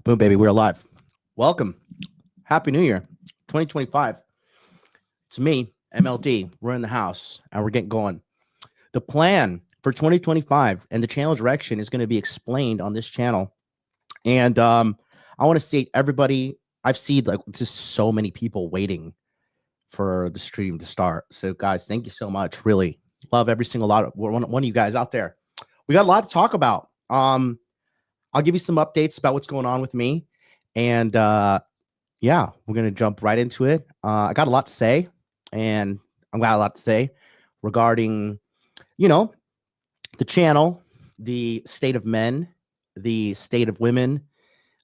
Boom, baby, we're live. Welcome. Happy New Year, 2025. It's me, MLD. We're in the house and we're getting going. The plan for 2025 and the channel direction is going to be explained on this channel. And I want to state everybody, I've seen like just so many people waiting for the stream to start. So guys, thank you so much. Really love every single one of you guys out there. We got a lot to talk about. I'll give you some updates about what's going on with me. And yeah, we're going to jump right into it. I got a lot to say, and I've got a lot to say regarding, the channel, the state of men, the state of women,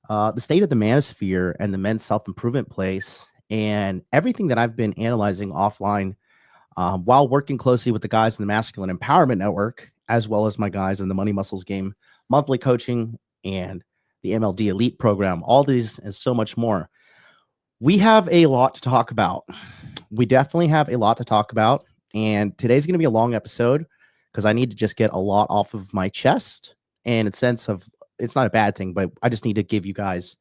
the state of the manosphere and the men's self-improvement place, and everything that I've been analyzing offline while working closely with the guys in the Masculine Empowerment Network, as well as my guys in the Money Muscles Game monthly coaching and the MLD Elite program, all these and so much more. We have a lot to talk about. We definitely have a lot to talk about. And today's going to be a long episode because I need to just get a lot off of my chest. And in a sense of, it's not a bad thing, but I just need to give you guys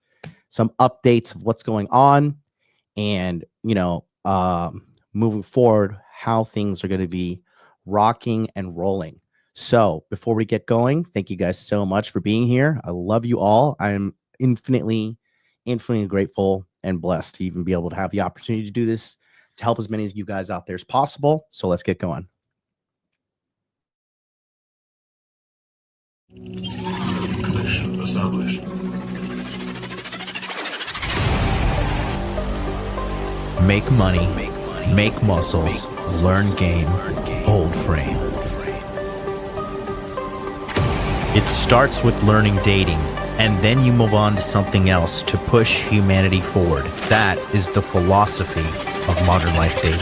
some updates of what's going on and, moving forward, how things are going to be rocking and rolling. So before we get going, thank you guys so much for being here. I love you all. I'm infinitely grateful and blessed to even be able to have the opportunity to do this, to help as many of you guys out there as possible. So let's get going. Establish. Make money, make muscles, learn game, hold frame. It starts with learning dating, and then you move on to something else to push humanity forward. That is the philosophy of modern life dating.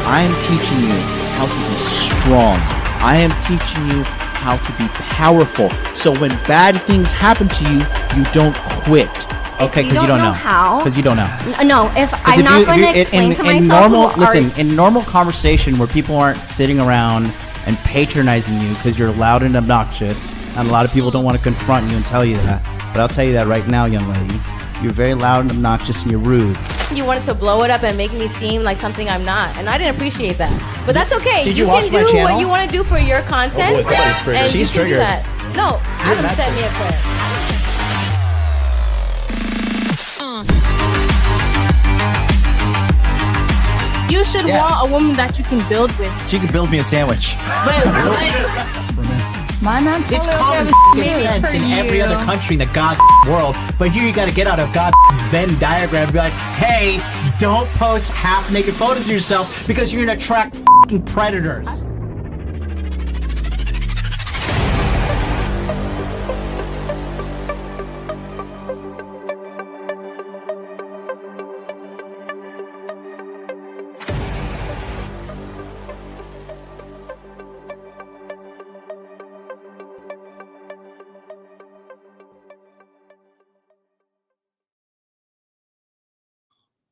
I am teaching you how to be strong. I am teaching you how to be powerful. So when bad things happen to you, you don't quit. Okay, because you don't know how. Because you don't know. No, if I'm not going to explain to myself. In normal conversation where people aren't sitting around and patronizing you because you're loud and obnoxious, and a lot of people don't want to confront you and tell you that. But I'll tell you that right now, young lady. You're very loud and obnoxious and you're rude. You wanted to blow it up and make me seem like something I'm not, and I didn't appreciate that. But that's okay. Did you you can watch my do channel? what you want to do for your content. Oh boy, somebody's triggered. And She's you can do triggered. that. No, Adam sent me a clip. You should want a woman that you can build with. She could build me a sandwich. My man, It's common sense in every other country in the god world, but here you got to get out of god Venn diagram and be like, hey, don't post half-naked photos of yourself because you're going to attract f***ing predators.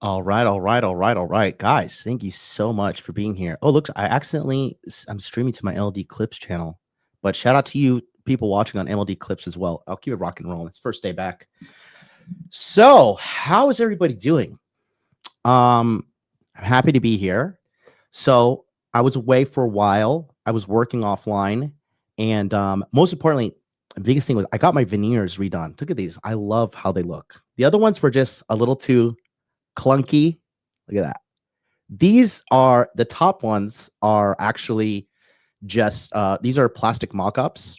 All right. Guys, thank you so much for being here. Oh, look, I'm streaming to my LD Clips channel, but shout out to you people watching on MLD Clips as well. I'll keep it rock and rolling. It's first day back. So how is everybody doing? I'm happy to be here. So I was away for a while. I was working offline. And most importantly, the biggest thing was I got my veneers redone. Look at these. I love how they look. The other ones were just a little too clunky. Look at that. These are the top ones are actually just these are plastic mock-ups,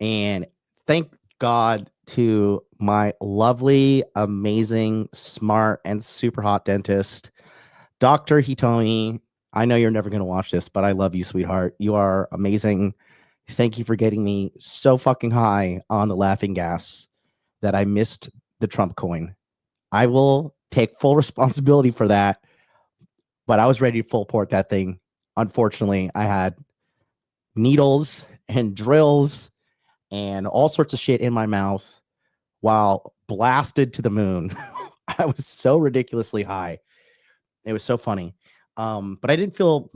and thank God to my lovely, amazing, smart, and super hot dentist, Dr. Hitomi. I know you're never going to watch this, but I love you, sweetheart. You are amazing. Thank you for getting me so fucking high on the laughing gas that I missed the Trump coin. I will take full responsibility for that, but I was ready to full port that thing. Unfortunately, I had needles and drills and all sorts of shit in my mouth while blasted to the moon. I was so ridiculously high. It was so funny. But I didn't feel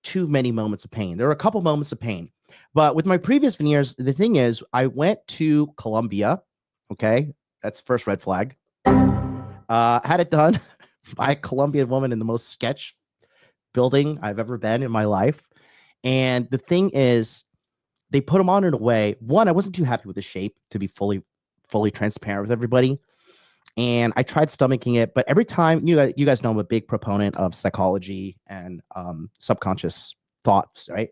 too many moments of pain. There were a couple moments of pain. But with my previous veneers, the thing is, I went to Colombia. Okay. That's first red flag. Had it done by a Colombian woman in the most sketch building I've ever been in my life. And the thing is, they put them on in a way. One, I wasn't too happy with the shape, to be fully transparent with everybody. And I tried stomaching it, but every time, you guys know I'm a big proponent of psychology and subconscious thoughts, right?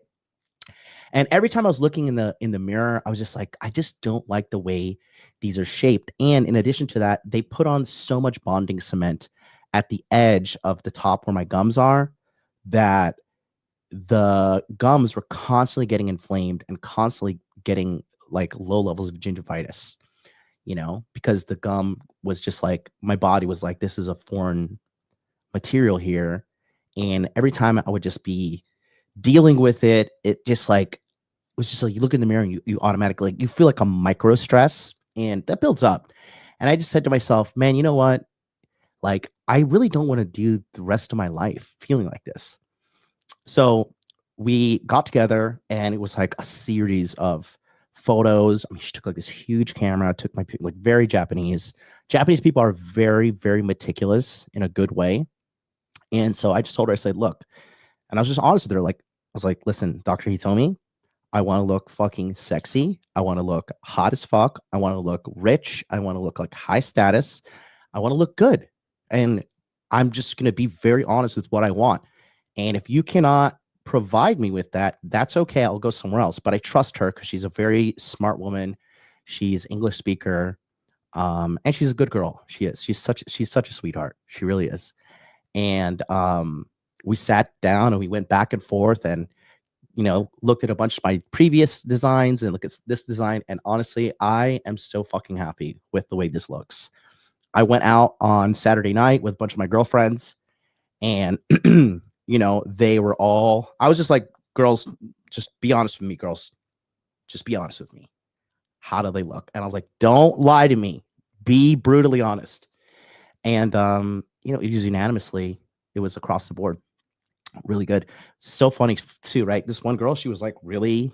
And every time I was looking in the mirror, I was just like, I just don't like the way these are shaped. And in addition to that, they put on so much bonding cement at the edge of the top where my gums are that the gums were constantly getting inflamed and constantly getting like low levels of gingivitis, because the gum was just like, my body was like, this is a foreign material here. And every time I would just be dealing with it, it just like, was just like, you look in the mirror and you automatically, you feel like a micro stress, and that builds up. And I just said to myself, man, you know what? Like, I really don't want to do the rest of my life feeling like this. So we got together, and it was like a series of photos. I mean, she took like this huge camera, took my, like, very Japanese people are very, very meticulous in a good way. And so I just told her, I said, look, and I was just honest with her. Like, I was like, listen, Dr. Hitomi, I want to look fucking sexy. I want to look hot as fuck. I want to look rich. I want to look like high status. I want to look good. And I'm just going to be very honest with what I want. And if you cannot provide me with that, that's okay. I'll go somewhere else. But I trust her because she's a very smart woman. She's English speaker. And she's a good girl. She is. She's such a sweetheart. She really is. And we sat down and we went back and forth and, looked at a bunch of my previous designs and look at this design. And honestly, I am so fucking happy with the way this looks. I went out on Saturday night with a bunch of my girlfriends, and they were all, I was just like, girls, just be honest with me, girls. Just be honest with me. How do they look? And I was like, don't lie to me. Be brutally honest. And it was unanimously, it was across the board. Really good. So funny too, right? This one girl, she was like, really,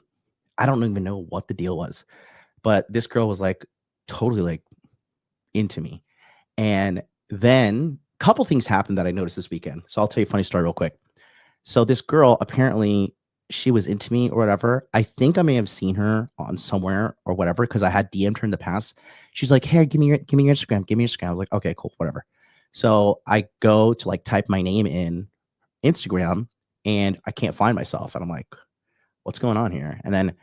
I don't even know what the deal was, but this girl was like totally like into me. And then a couple things happened that I noticed this weekend. So I'll tell you a funny story real quick. So this girl, apparently she was into me or whatever. I think I may have seen her on somewhere or whatever, because I had DM'd her in the past. She's like, hey, give me your Instagram. Give me your Instagram. I was like, okay, cool, whatever. So I go to like type my name in Instagram and I can't find myself. And I'm like, what's going on here? And then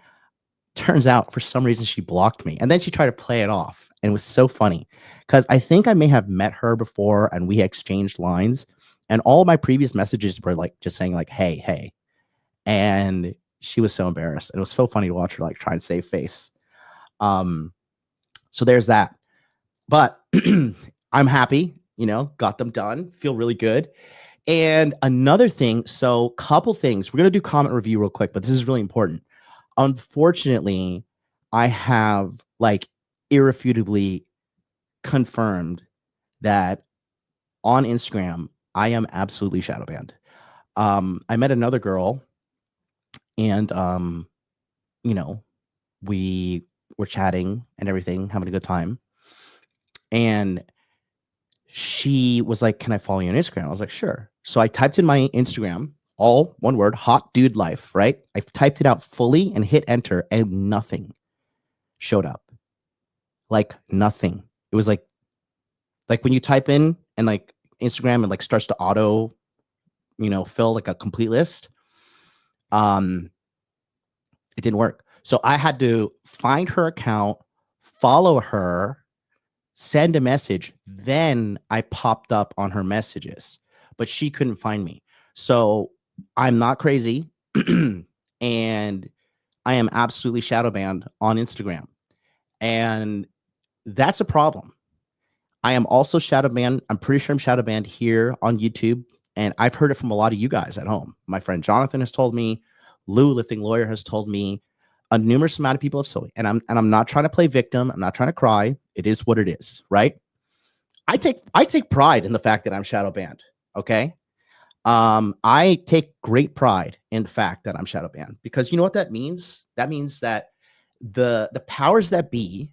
turns out for some reason she blocked me. And then she tried to play it off. And it was so funny because I think I may have met her before and we exchanged lines. And all my previous messages were like just saying like, hey. And she was so embarrassed. And it was so funny to watch her like try and save face. So there's that. But I'm happy, got them done. Feel really good. And another thing, so couple things. We're going to do comment review real quick, but this is really important. Unfortunately, I have like irrefutably confirmed that on Instagram, I am absolutely shadow banned. I met another girl and, we were chatting and everything, having a good time. And she was like, can I follow you on Instagram? I was like, sure. So I typed in my Instagram, all one word, hot dude life, right? I typed it out fully and hit enter and nothing showed up. Like nothing. It was like when you type in and like Instagram and like starts to auto, fill like a complete list. It didn't work. So I had to find her account, follow her, send a message, then I popped up on her messages, but she couldn't find me. So I'm not crazy and I am absolutely shadow banned on Instagram. And that's a problem. I am also shadow banned. I'm pretty sure I'm shadow banned here on YouTube. And I've heard it from a lot of you guys at home. My friend Jonathan has told me, Lou Lifting Lawyer has told me, a numerous amount of people have sold me, and I'm not trying to play victim. I'm not trying to cry. It is what it is, right? I take pride in the fact that I'm shadow banned. Okay. I take great pride in the fact that I'm shadow banned, because you know what that means? That means that the powers that be,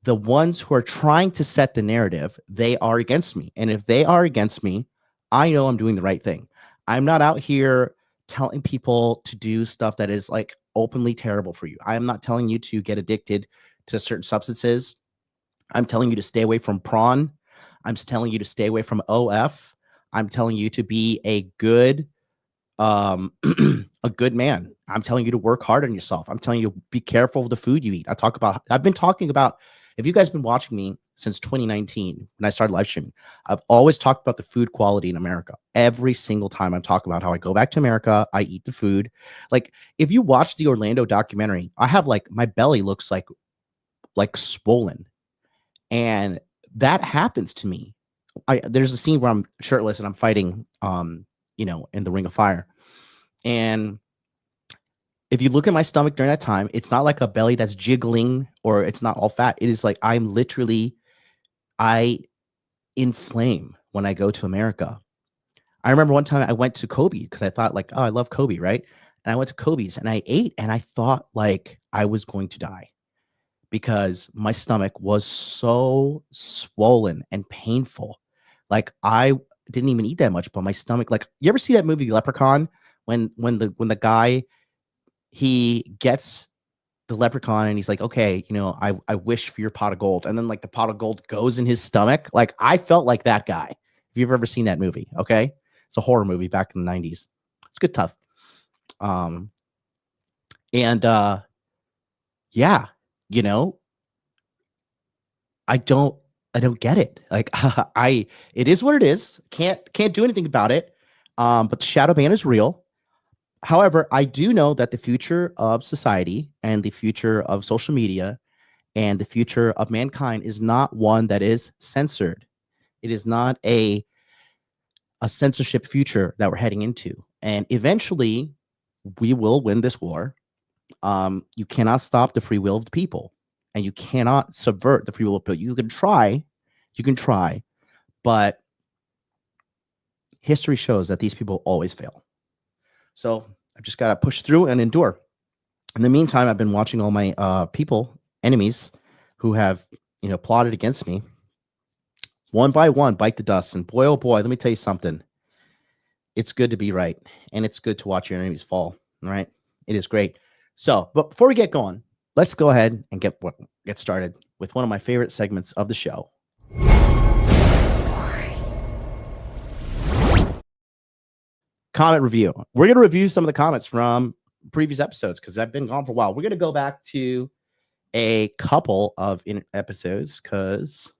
the ones who are trying to set the narrative, they are against me. And if they are against me, I know I'm doing the right thing. I'm not out here telling people to do stuff that is like openly terrible for you. I am not telling you to get addicted to certain substances. I'm telling you to stay away from prawn. I'm telling you to stay away from OF. I'm telling you to be a good a good man. I'm telling you to work hard on yourself. I'm telling you to be careful of the food you eat. I've been talking about, if you guys been watching me since 2019 when I started live streaming, I've always talked about the food quality in America. Every single time I'm talking about how I go back to America, I eat the food. Like if you watch the Orlando documentary, I have like my belly looks like swollen. And that happens to me. There's a scene where I'm shirtless and I'm fighting in the Ring of Fire. And if you look at my stomach during that time, it's not like a belly that's jiggling or it's not all fat. It is like I inflame when I go to America. I remember one time I went to Kobe because I thought like, oh, I love Kobe, right? And I went to Kobe's and I ate and I thought like I was going to die because my stomach was so swollen and painful. Like I didn't even eat that much, but my stomach, like, you ever see that movie Leprechaun when the guy, he gets the leprechaun and he's like, okay, I wish for your pot of gold. And then like the pot of gold goes in his stomach. Like I felt like that guy. If you've ever seen that movie, okay. It's a horror movie back in the 90s. It's good, tough. Yeah, I don't get it. Like it is what it is. Can't do anything about it. But the shadow ban is real. However, I do know that the future of society and the future of social media and the future of mankind is not one that is censored. It is not a censorship future that we're heading into. And eventually we will win this war. You cannot stop the free will of the people, and you cannot subvert the free will of people. You can try, but history shows that these people always fail. So I've just got to push through and endure. In the meantime, I've been watching all my enemies who have, plotted against me, one by one, bite the dust. And boy, oh boy, let me tell you something. It's good to be right, and it's good to watch your enemies fall. Right? It is great. So, but before we get going, let's go ahead and get started with one of my favorite segments of the show. Comment review. We're going to review some of the comments from previous episodes because I've been gone for a while. We're going to go back to a couple of episodes because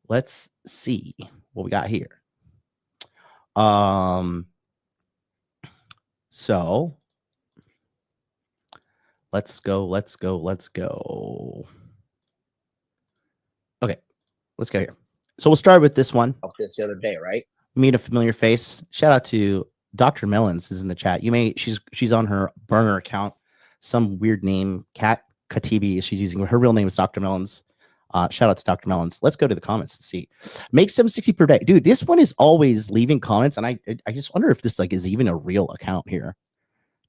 let's see what we got here. So let's go. Okay, let's go here. So we'll start with this one. This the other day, right? Meet a familiar face. Shout out to Dr. Melons is in the chat. She's on her burner account, some weird name, Kat Katibi. She's using her real name is Dr. Melons. Shout out to Dr. Melons. Let's go to the comments and see. Make 760 per day, dude. This one is always leaving comments, and I just wonder if this like is even a real account here.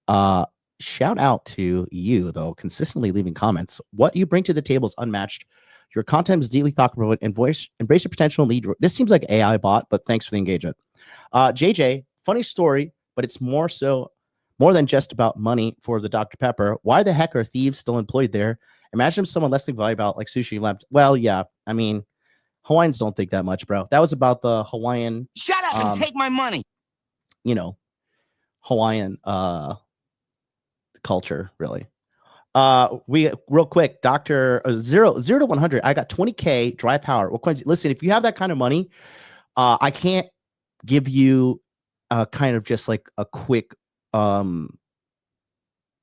Shout out to you though, consistently leaving comments. What you bring to the table is unmatched. Your content is deeply thought-provoking and embrace your potential and lead. This seems like AI bot, but thanks for the engagement. JJ, funny story, but it's more than just about money for the Dr. Pepper. Why the heck are thieves still employed there? Imagine if someone left the value about like sushi left. Well, yeah, I mean, Hawaiians don't think that much, bro. That was about the Hawaiian. Shut up and take my money. Hawaiian culture, really. We real quick, Dr. 0 to 100. I got 20K dry power. What coins? Listen, if you have that kind of money, I can't give you kind of just like a quick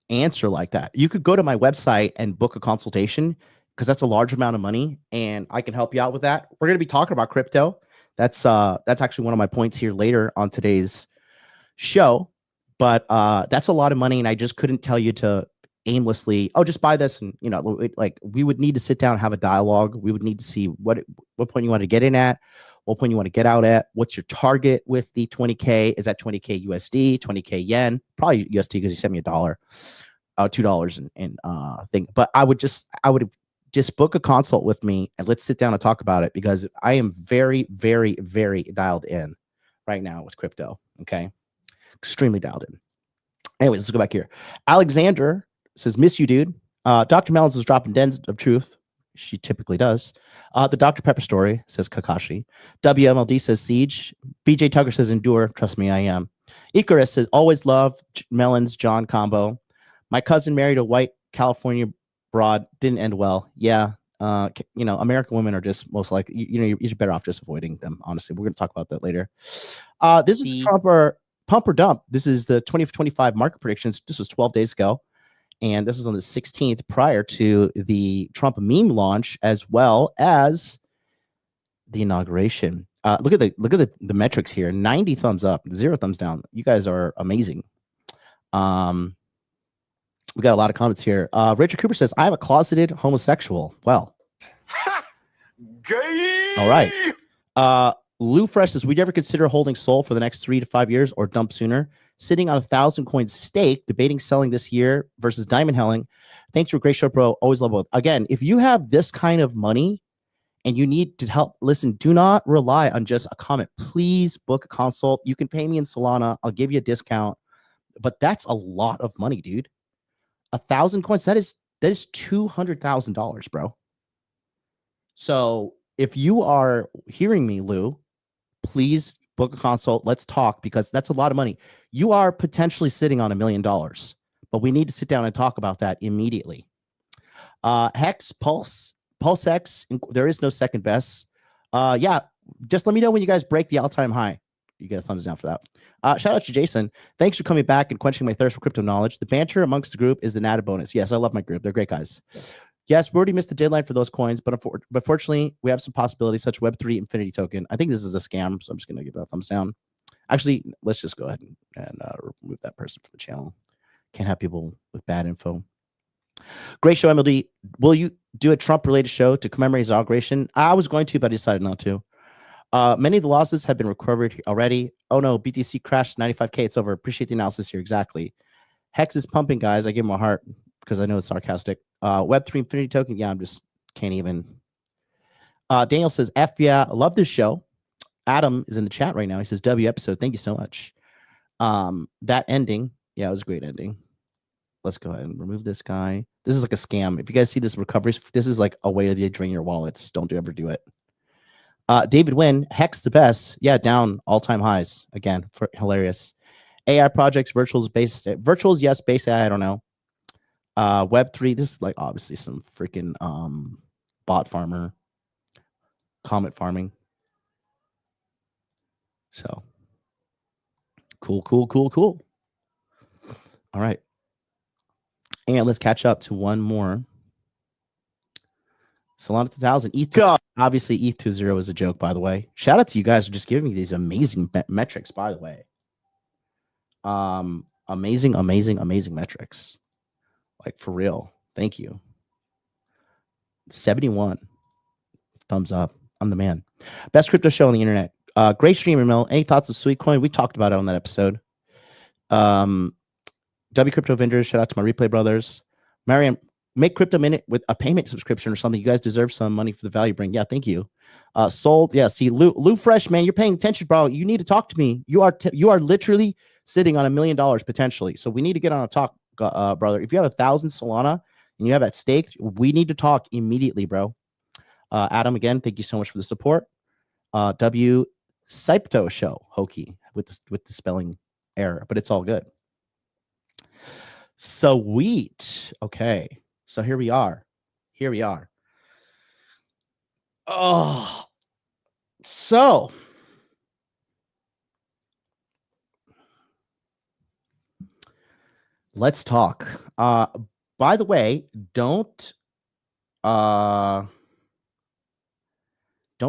answer like that. You could go to my website and book a consultation because that's a large amount of money, and I can help you out with that. We're going to be talking about crypto. That's actually one of my points here later on today's show. But that's a lot of money, and I just couldn't tell you to aimlessly, oh, just buy this, and like we would need to sit down and have a dialogue. We would need to see what point you want to get in at, what point you want to get out at, what's your target with the 20K. Is that 20K USD, 20K yen? Probably USD because you sent me $1, $2 and thing. But I would just book a consult with me and let's sit down and talk about it, because I am very, very, very dialed in right now with crypto. Okay, extremely dialed in. Anyways, let's go back here. Alexander says, "Miss you, dude." Dr. Melons is dropping dens of truth. She typically does. The Dr. Pepper story, says Kakashi. WMLD says Siege. BJ Tucker says endure. Trust me, I am. Icarus says always love Melons John combo. My cousin married a white California broad. Didn't end well. Yeah. American women are just most likely, you're better off just avoiding them. Honestly, we're going to talk about that later. This is the Pump or Dump. This is the 2025 market predictions. This was 12 days ago. And this is on the 16th, prior to the Trump meme launch, as well as the inauguration. Look at the metrics here. 90 thumbs up, 0 thumbs down. You guys are amazing. We got a lot of comments here. Richard Cooper says, "I am a closeted homosexual." Well, gay. All right. Lou Fresh says, "Would you ever consider holding Sol for the next 3 to 5 years, or dump sooner? Sitting on 1,000 coin stake, debating selling this year versus diamond helling. Thanks for a great show, bro. Always love it." Again, if you have this kind of money and you need to help, listen, do not rely on just a comment. Please book a consult. You can pay me in Solana. I'll give you a discount. But that's a lot of money, dude. 1,000 coins. That is $200,000, bro. So if you are hearing me, Lou, please book a consult. Let's talk, because that's a lot of money. You are potentially sitting on $1 million, but we need to sit down and talk about that immediately. Hex, Pulse X. There is no second best. Yeah, just let me know when you guys break the all-time high. You get a thumbs down for that. Shout out to Jason. Thanks for coming back and quenching my thirst for crypto knowledge. The banter amongst the group is the added bonus. Yes, I love my group. They're great guys. Yes, we already missed the deadline for those coins, but fortunately, we have some possibilities, such Web3 Infinity Token. I think this is a scam, so I'm just going to give that a thumbs down. Actually, let's just go ahead and remove that person from the channel. Can't have people with bad info. Great show, MLD. Will you do a Trump-related show to commemorate his inauguration? I was going to, but I decided not to. Many of the losses have been recovered already. Oh no, BTC crashed 95K. It's over. Appreciate the analysis here. Exactly. Hex is pumping, guys. I give him a heart because I know it's sarcastic. Web3 Infinity Token. Yeah, I'm just can't even. Daniel says, "F yeah, I love this show." Adam is in the chat right now. He says, "W episode. Thank you so much." That ending. Yeah, it was a great ending. Let's go ahead and remove this guy. This is like a scam. If you guys see this recoveries, this is like a way to drain your wallets. Don't ever do it. David Wynn, Hex the best. Yeah, down all-time highs. Again, hilarious. AI projects, virtuals, yes, base AI, I don't know. Web3, this is like obviously some freaking bot farmer, comet farming. So, cool. All right. And let's catch up to one more. Solana 2000. ETH, obviously, ETH 2.0 is a joke, by the way. Shout out to you guys for just giving me these amazing metrics, by the way. Amazing metrics. Like, for real. Thank you. 71. Thumbs up. I'm the man. Best crypto show on the internet. Great streamer, Mill. Any thoughts of Sweetcoin? We talked about it on that episode. W Crypto Vendors. Shout out to my replay brothers. Mariam, make Crypto Minute with a payment subscription or something. You guys deserve some money for the value bring. Yeah, thank you. Sold. Yeah, see, Lou Fresh, man, you're paying attention, bro. You need to talk to me. You are literally sitting on $1 million potentially. So we need to get on a talk, brother. If you have 1,000 Solana and you have at stake, we need to talk immediately, bro. Adam, again, thank you so much for the support. W Sipto show, hokey with the spelling error, but it's all good. Sweet. Okay. So here we are. Oh, so let's talk. By the way, don't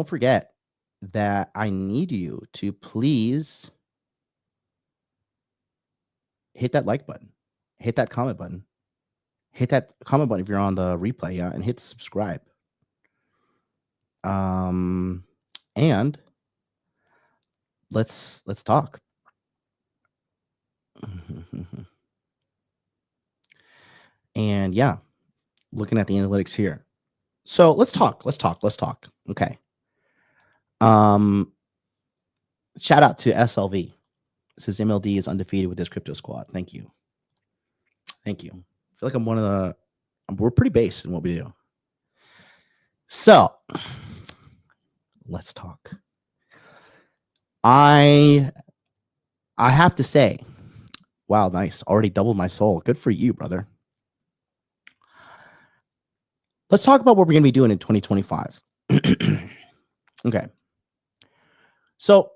forget that I need you to please hit that like button, hit that comment button. hit that comment button if you're on the replay, yeah, and hit subscribe. And let's talk. And yeah, looking at the analytics here. So let's talk. Okay. Shout out to SLV. It says MLD is undefeated with this crypto squad. Thank you. I feel like we're pretty base in what we do. So let's talk. I have to say, wow, nice. Already doubled my soul. Good for you, brother. Let's talk about what we're going to be doing in 2025. Okay. So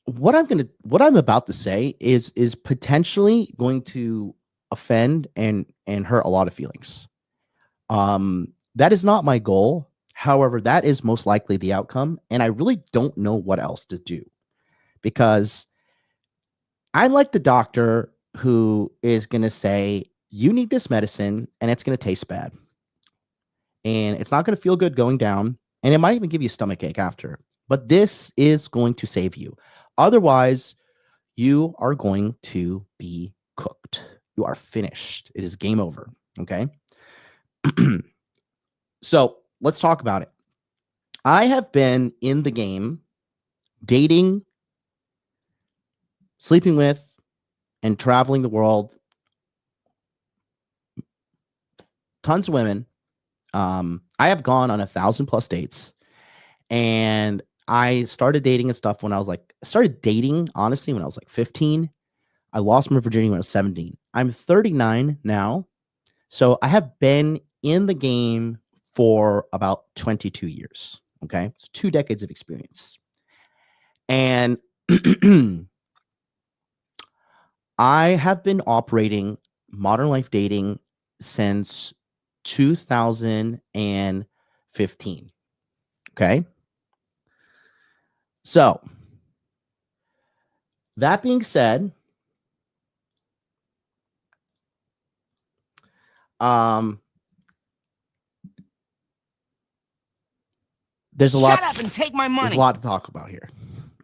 what I'm about to say is potentially going to offend and hurt a lot of feelings. That is not my goal. However, that is most likely the outcome, and I really don't know what else to do, because I'm like the doctor who is going to say, you need this medicine and it's going to taste bad and it's not going to feel good going down, and it might even give you a stomachache after, but this is going to save you. Otherwise, you are going to be cooked. You are finished. It is game over. Okay. So let's talk about it. I have been in the game dating, sleeping with, and traveling the world. Tons of women. I have gone on 1,000+ dates, and I started dating and stuff when I was started dating, honestly, when I was like 15. I lost my virginity when I was 17. I'm 39 now. So I have been in the game for about 22 years. Okay. It's 2 decades of experience. And I have been operating modern life dating since 2015. Okay. So that being said, there's a lot. Shut up and take my money. There's a lot to talk about here.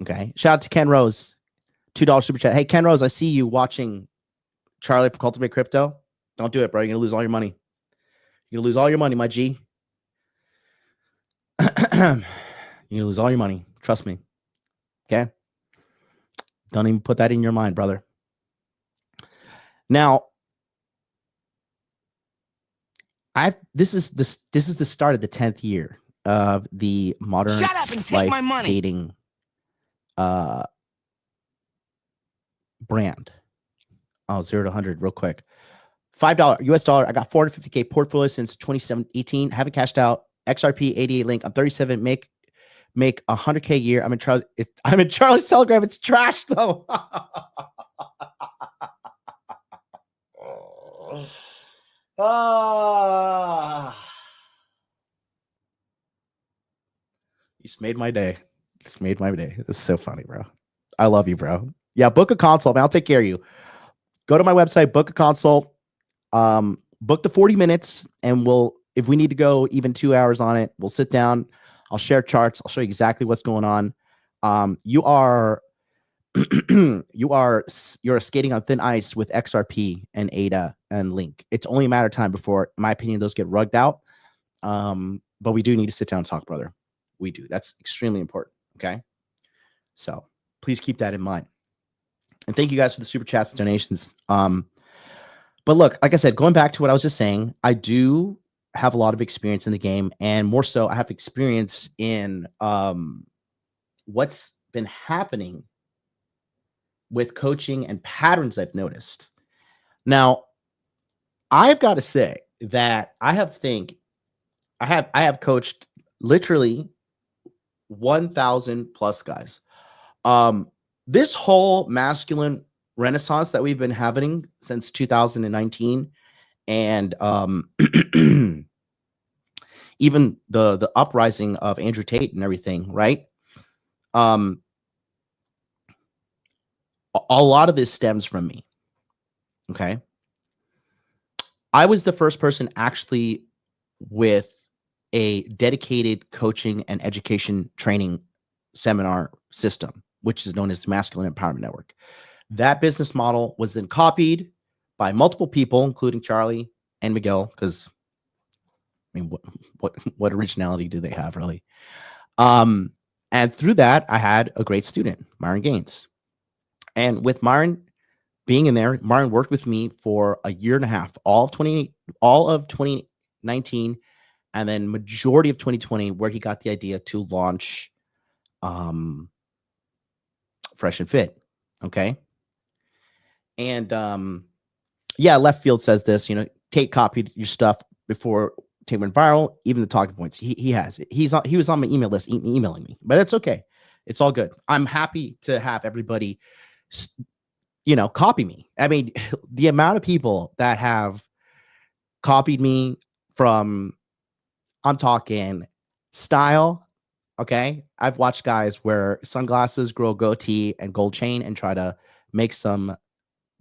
Okay. Shout out to Ken Rose, $2 super chat. Hey, Ken Rose, I see you watching Charlie for Cultivate Crypto. Don't do it, bro. You're gonna lose all your money. You're gonna lose all your money, my G. You're gonna lose all your money. Trust me. Okay. Don't even put that in your mind, brother. Now, this is the start of the 10th year of the modern life dating brand. Oh, 0 to 100 real quick. $5 US dollar. I got 450K portfolio since 2018. Haven't cashed out. XRP 88 link. I'm 37. Make 100K a year. I'm in Charlie's Telegram. It's trash though. You just made my day. Just made my day. This is so funny, bro. I love you, bro. Yeah, book a consult, man. I'll take care of you. Go to my website, book a consult. Book the 40 minutes, and if we need to go even 2 hours on it, we'll sit down. I'll share charts. I'll show you exactly what's going on. You're skating on thin ice with XRP and ADA and Link. It's only a matter of time before, in my opinion, those get rugged out. But we do need to sit down and talk, brother. We do. That's extremely important. Okay. So please keep that in mind. And thank you guys for the super chats and donations. But look, like I said, going back to what I was just saying, I do have a lot of experience in the game, and more so, I have experience in what's been happening with coaching and patterns I've noticed. Now, I've got to say that I have coached literally 1,000+ guys. This whole masculine renaissance that we've been having since 2019, and even the uprising of Andrew Tate and everything, right? A lot of this stems from me. Okay. I was the first person actually with a dedicated coaching and education training seminar system, which is known as the Masculine Empowerment Network. That business model was then copied by multiple people, including Charlie and Miguel, because I mean, what originality do they have, really? And through that, I had a great student, Myron Gaines. And with Myron being in there, Myron worked with me for a year and a half, all of 2019, and then majority of 2020, where he got the idea to launch Fresh and Fit. Okay. And yeah, Left Field says this, Tate copied your stuff before Tate went viral, even the talking points. He has it. He was on my email list emailing me, but it's okay. It's all good. I'm happy to have everybody, copy me. I mean, the amount of people that have copied me from, I'm talking style. Okay. I've watched guys wear sunglasses, grow a goatee and gold chain and try to make some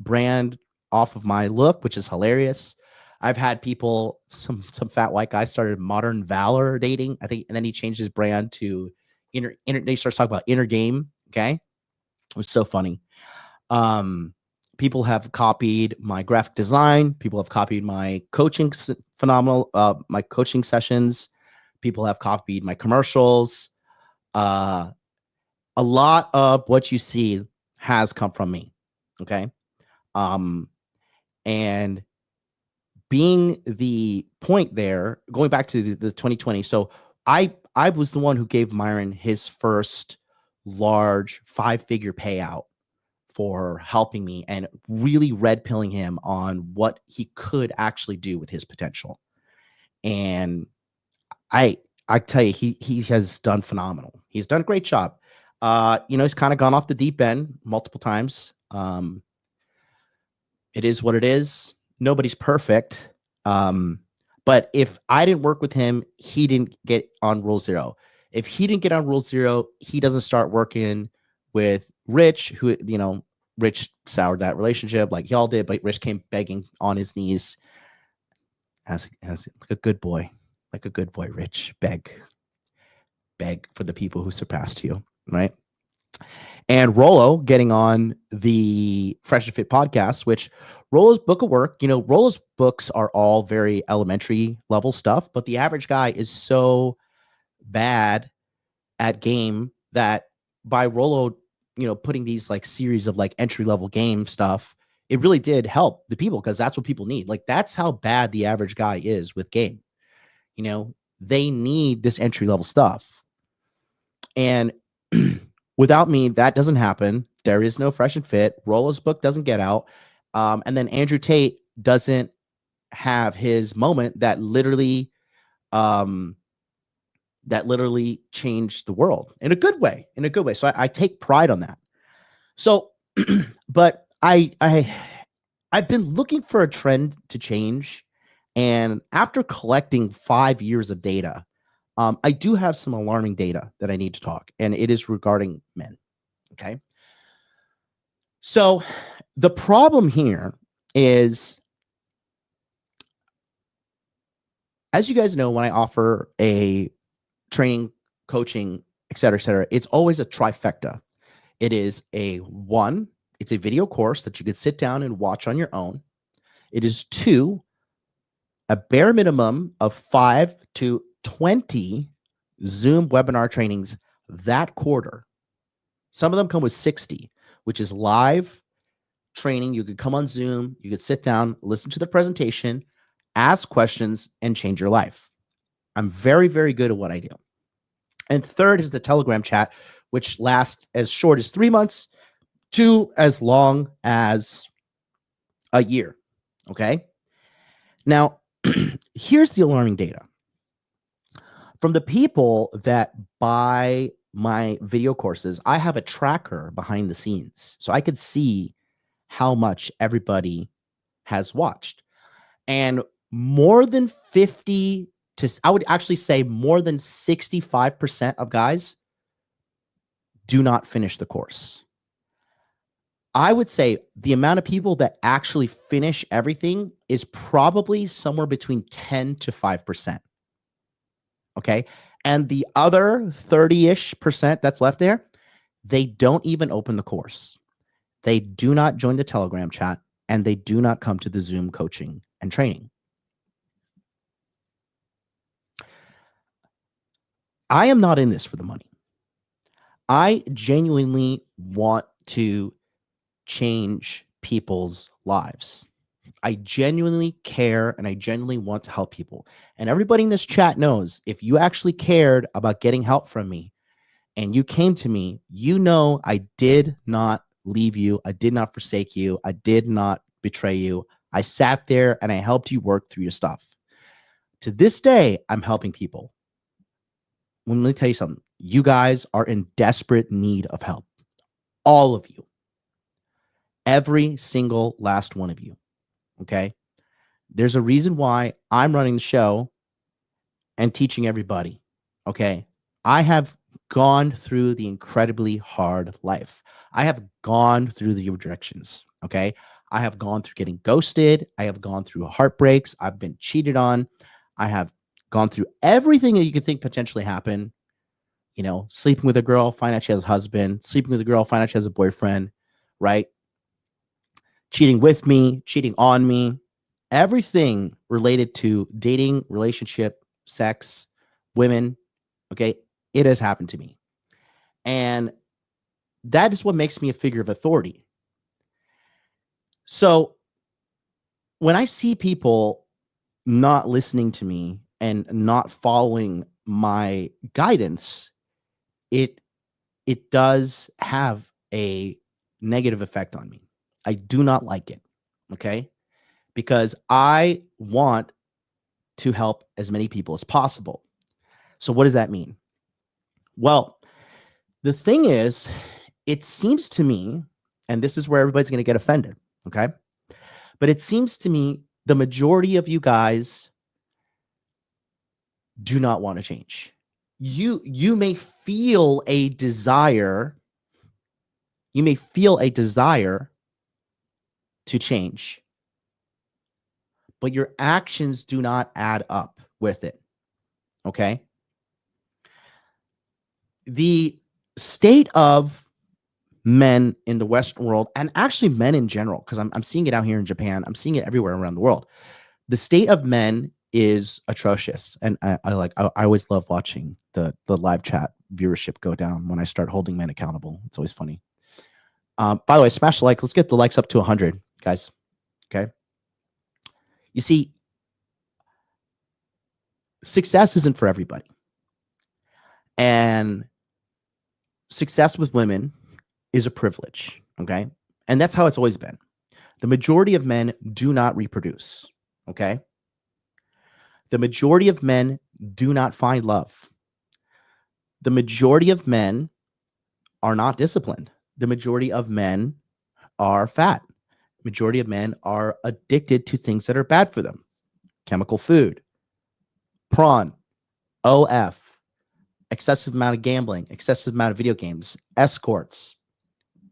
brand off of my look, which is hilarious. I've had people, some fat white guy started Modern Valor dating, I think, and then he changed his brand to inner. They started talking about Inner Game. Okay. It was so funny. People have copied my graphic design. People have copied my coaching my coaching sessions. People have copied my commercials. A lot of what you see has come from me. Okay. And being the point there, going back to the 2020. So I was the one who gave Myron his first large 5-figure payout for helping me and really red pilling him on what he could actually do with his potential. And I tell you, he has done phenomenal. He's done a great job. He's kind of gone off the deep end multiple times. It is what it is. Nobody's perfect. But if I didn't work with him, he didn't get on Rule Zero. If he didn't get on Rule Zero, he doesn't start working with Rich, who, Rich soured that relationship like y'all did, but Rich came begging on his knees as like a good boy, Rich, beg for the people who surpassed you, right? And Rollo getting on the Fresh and Fit podcast, which Rollo's book of work, Rollo's books are all very elementary level stuff, but the average guy is so bad at game that by Rollo, putting these like series of like entry level game stuff, it really did help the people because that's what people need. Like that's how bad the average guy is with game. They need this entry level stuff. And without me, that doesn't happen. There is no Fresh and Fit. Rollo's book doesn't get out. And then Andrew Tate doesn't have his moment that literally changed the world in a good way. So I take pride on that. So, but I've been looking for a trend to change. And after collecting 5 years of data, I do have some alarming data that I need to talk, and it is regarding men. Okay. So the problem here is, as you guys know, when I offer a training, coaching, et cetera, it's always a trifecta. It is it's a video course that you could sit down and watch on your own. It is 2, a bare minimum of 5 to 20 Zoom webinar trainings that quarter. Some of them come with 60, which is live training. You could come on Zoom, you could sit down, listen to the presentation, ask questions, and change your life. I'm very, very good at what I do. And third is the Telegram chat, which lasts as short as 3 months to as long as a year. Okay. Now, here's the alarming data. From the people that buy my video courses, I have a tracker behind the scenes. So I could see how much everybody has watched. And more than 50 to, I would actually say more than 65% of guys do not finish the course. I would say the amount of people that actually finish everything is probably somewhere between 10 to 5%. Okay. And the other 30-ish percent that's left there, they don't even open the course. They do not join the Telegram chat, and they do not come to the Zoom coaching and training. I am not in this for the money. I genuinely want to change people's lives. I genuinely care, and I genuinely want to help people. And everybody in this chat knows, if you actually cared about getting help from me and you came to me, you know I did not leave you. I did not forsake you. I did not betray you. I sat there and I helped you work through your stuff. To this day, I'm helping people. Let me tell you something. You guys are in desperate need of help. All of you. Every single last one of you. Okay? There's a reason why I'm running the show and teaching everybody. Okay? I have gone through the incredibly hard life. I have gone through the rejections. Okay? I have gone through getting ghosted. I have gone through heartbreaks. I've been cheated on. I have gone through everything that you could think potentially happen. You know, sleeping with a girl, find out she has a husband, sleeping with a girl, find out she has a boyfriend, right? Cheating with me, cheating on me, everything related to dating, relationship, sex, women, okay? It has happened to me. And that is what makes me a figure of authority. So when I see people not listening to me and not following my guidance, it does have a negative effect on me. I do not like it, okay? Because I want to help as many people as possible. So what does that mean? Well, the thing is, it seems to me, and this is where everybody's going to get offended, okay? But it seems to me the majority of you guys do not want to change. You may feel a desire. You may feel a desire to change, but your actions do not add up with it. Okay? The state of men in the Western world, and actually men in general, because I'm seeing it out here in Japan, I'm seeing it everywhere around the world. The state of men is atrocious, and I always love watching the live chat viewership go down when I start holding men accountable. It's always funny. By the way, smash the like. Let's get the likes up to 100, guys. Okay. You see, success isn't for everybody, and success with women is a privilege. Okay, and that's how it's always been. The majority of men do not reproduce. Okay. The majority of men do not find love. The majority of men are not disciplined. The majority of men are fat. Majority of men are addicted to things that are bad for them. Chemical food, prawn, OF, excessive amount of gambling, excessive amount of video games, escorts,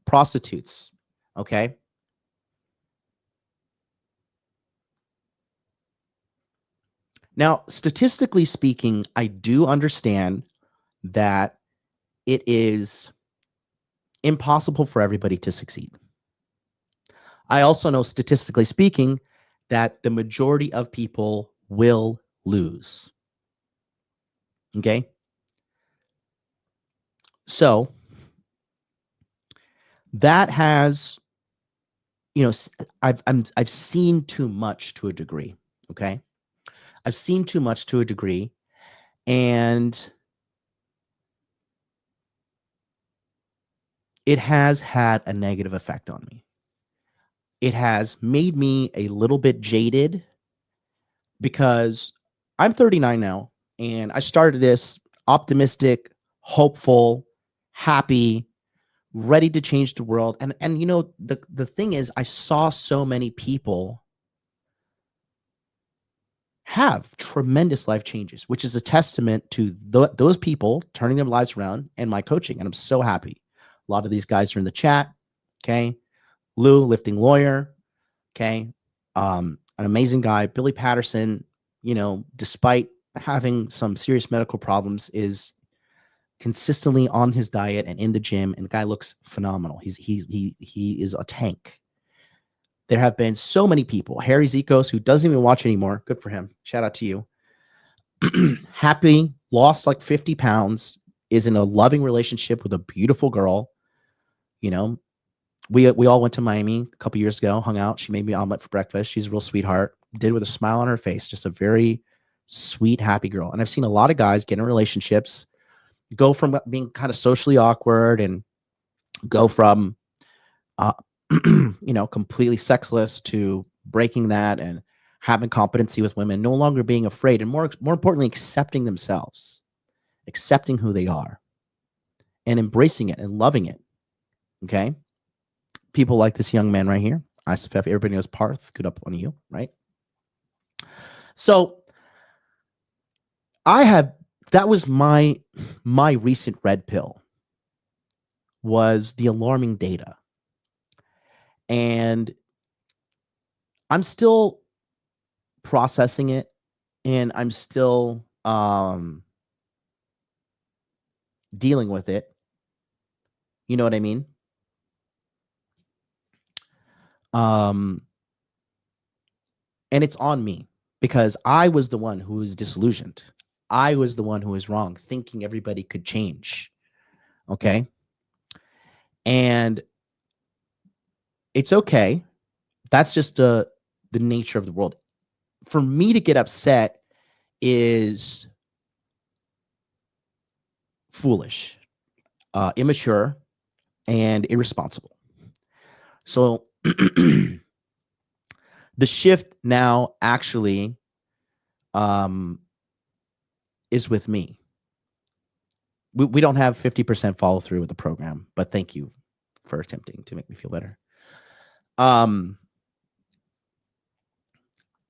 prostitutes, okay? Now, statistically speaking, I do understand that it is impossible for everybody to succeed. I also know, statistically speaking, that the majority of people will lose. Okay? So, that has, you know, I've seen too much to a degree, okay? I've seen too much to a degree, and it has had a negative effect on me. It has made me a little bit jaded because I'm 39 now, and I started this optimistic, hopeful, happy, ready to change the world. And you know, the thing is, I saw so many people have tremendous life changes, which is a testament to those people turning their lives around and my coaching. And I'm so happy. A lot of these guys are in the chat. Okay. Lou, lifting lawyer. Okay. An amazing guy. Billy Patterson, despite having some serious medical problems, is consistently on his diet and in the gym, and the guy looks phenomenal. He is a tank. There have been so many people. Harry Zikos, who doesn't even watch anymore. Good for him. Shout out to you. Happy, lost like 50 pounds, is in a loving relationship with a beautiful girl. We all went to Miami a couple years ago, hung out. She made me omelet for breakfast. She's a real sweetheart. Did with a smile on her face. Just a very sweet, happy girl. And I've seen a lot of guys get in relationships, go from being kind of socially awkward and go from, completely sexless to breaking that and having competency with women, no longer being afraid, and more importantly, accepting themselves, accepting who they are, and embracing it and loving it. Okay. People like this young man right here. ISFF, everybody knows Parth. Good up on you, right? So that was my recent red pill, was the alarming data. And I'm still processing it, and I'm still dealing with it. You know what I mean? And it's on me, because I was the one who was disillusioned. I was the one who was wrong, thinking everybody could change. Okay. And it's okay. That's just the nature of the world. For me to get upset is foolish, immature, and irresponsible. So the shift now actually is with me. We don't have 50% follow through with the program, but thank you for attempting to make me feel better.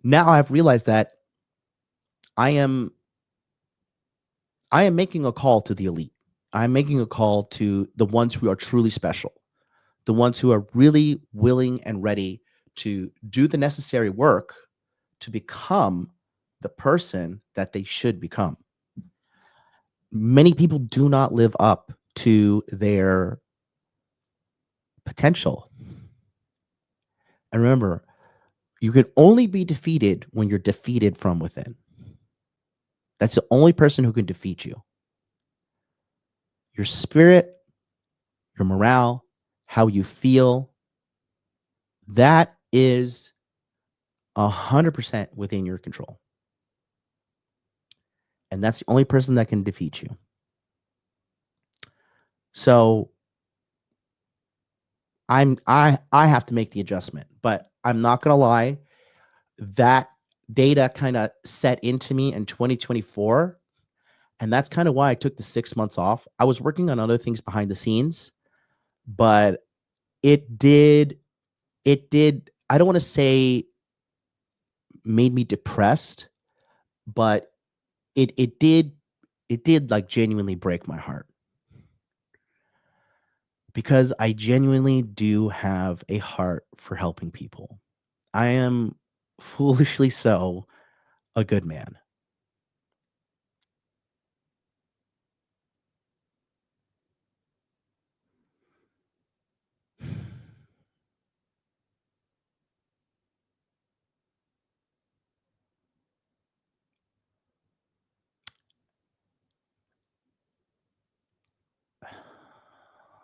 Now I've realized that I am making a call to the elite. I'm making a call to the ones who are truly special, the ones who are really willing and ready to do the necessary work to become the person that they should become. Many people do not live up to their potential. And remember, you can only be defeated when you're defeated from within. That's the only person who can defeat you. Your spirit, your morale, how you feel, that is 100% within your control. And that's the only person that can defeat you. So I have to make the adjustment, but I'm not going to lie, that data kind of set into me in 2024. And that's kind of why I took the 6 months off. I was working on other things behind the scenes, but it did, I don't want to say made me depressed, but it did like genuinely break my heart, because I genuinely do have a heart for helping people. I am foolishly so a good man.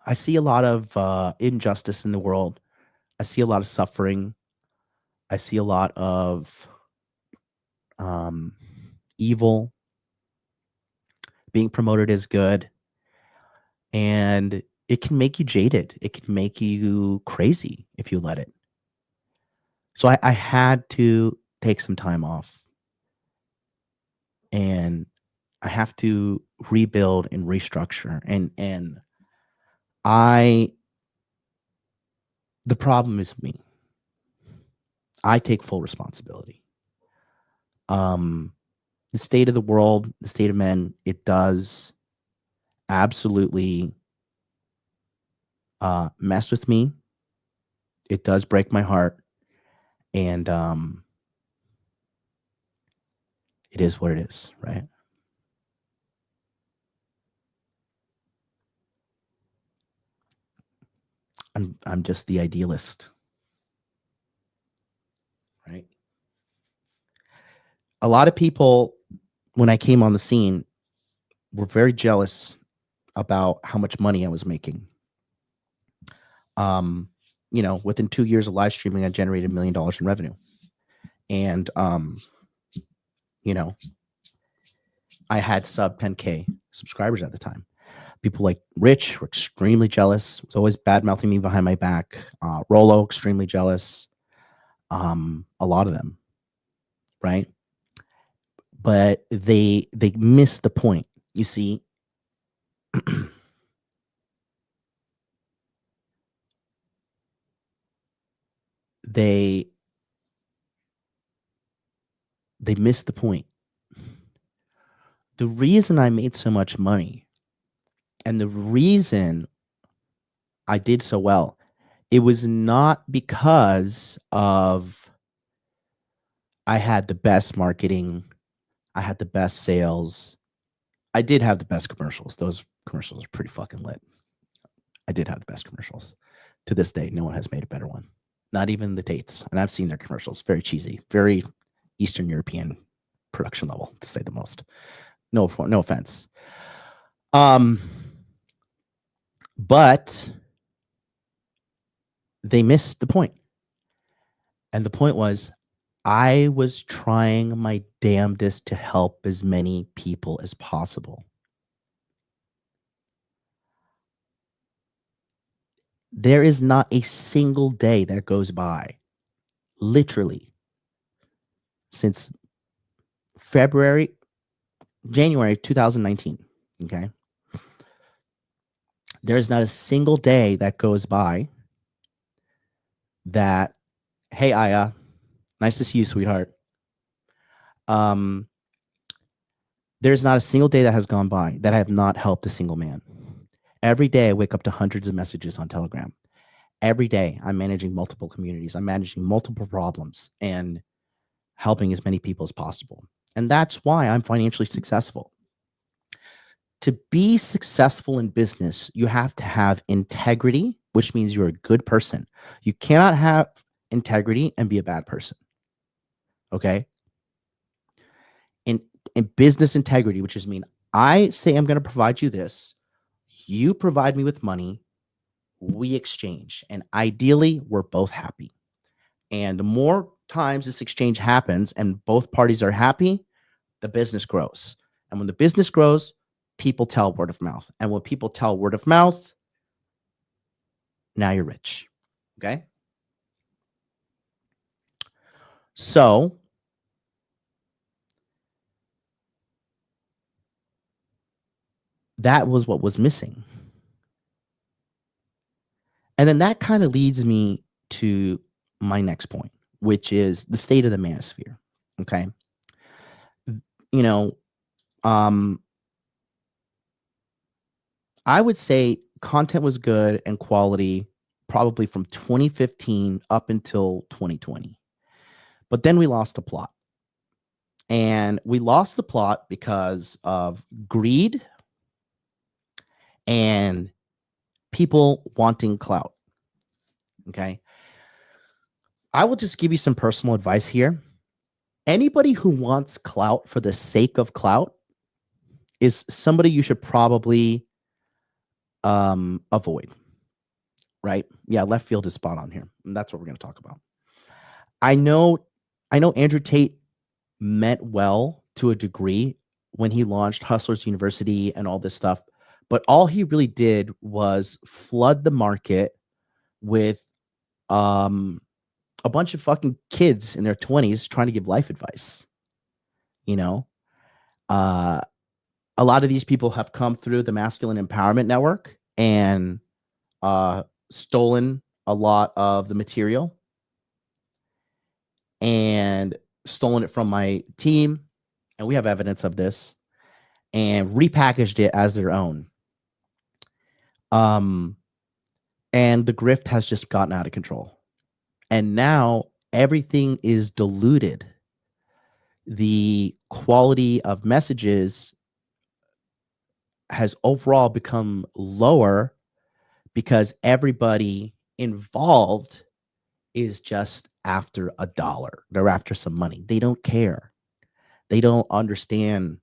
I see a lot of injustice in the world. I see a lot of suffering. I see a lot of evil being promoted as good. And it can make you jaded. It can make you crazy if you let it. So I had to take some time off. And I have to rebuild and restructure. And the problem is me. I take full responsibility. The state of the world, the state of men, it does absolutely mess with me. It does break my heart, and it is what it is, right? I'm just the idealist, right? A lot of people, when I came on the scene, were very jealous about how much money I was making. Within 2 years of live streaming, I generated $1 million in revenue. And, I had sub 10K subscribers at the time. People like Rich were extremely jealous. Was always bad mouthing me behind my back. Rolo, extremely jealous. A lot of them, right? But they missed the point. You see, they missed the point. The reason I made so much money and the reason I did so well, it was not because of I had the best marketing, I had the best sales. I did have the best commercials. Those commercials are pretty fucking lit. I did have the best commercials. To this day, no one has made a better one. Not even the dates. And I've seen their commercials. Very cheesy, very Eastern European production level, to say the most. No offense. But they missed the point. And the point was, I was trying my damnedest to help as many people as possible. There is not a single day that goes by, literally, since January 2019, okay? There is not a single day that goes by that, hey, Aya, nice to see you, sweetheart. There's not a single day that has gone by that I have not helped a single man. Every day I wake up to hundreds of messages on Telegram. Every day I'm managing multiple communities. I'm managing multiple problems and helping as many people as possible. And that's why I'm financially successful. To be successful in business, you have to have integrity, which means you're a good person. You cannot have integrity and be a bad person. Okay? In business integrity, which is mean I say I'm going to provide you this, you provide me with money, we exchange, and ideally we're both happy. And the more times this exchange happens and both parties are happy, the business grows. And when the business grows, people tell word of mouth. And when people tell word of mouth, now you're rich. Okay? So that was what was missing. And then that kind of leads me to my next point, which is the state of the manosphere. Okay. I would say content was good and quality probably from 2015 up until 2020. But then we lost the plot. And we lost the plot because of greed and people wanting clout. Okay. I will just give you some personal advice here. Anybody who wants clout for the sake of clout is somebody you should probably avoid. Right? Yeah, left field is spot on here. And that's what we're going to talk about. I know Andrew Tate meant well to a degree when he launched Hustlers University and all this stuff, but all he really did was flood the market with a bunch of fucking kids in their 20s trying to give life advice. A lot of these people have come through the Masculine Empowerment Network and stolen a lot of the material and stolen it from my team, and we have evidence of this, and repackaged it as their own. And the grift has just gotten out of control. And now everything is diluted. The quality of messages has overall become lower because everybody involved is just after a dollar. They're after some money. They don't care. They don't understand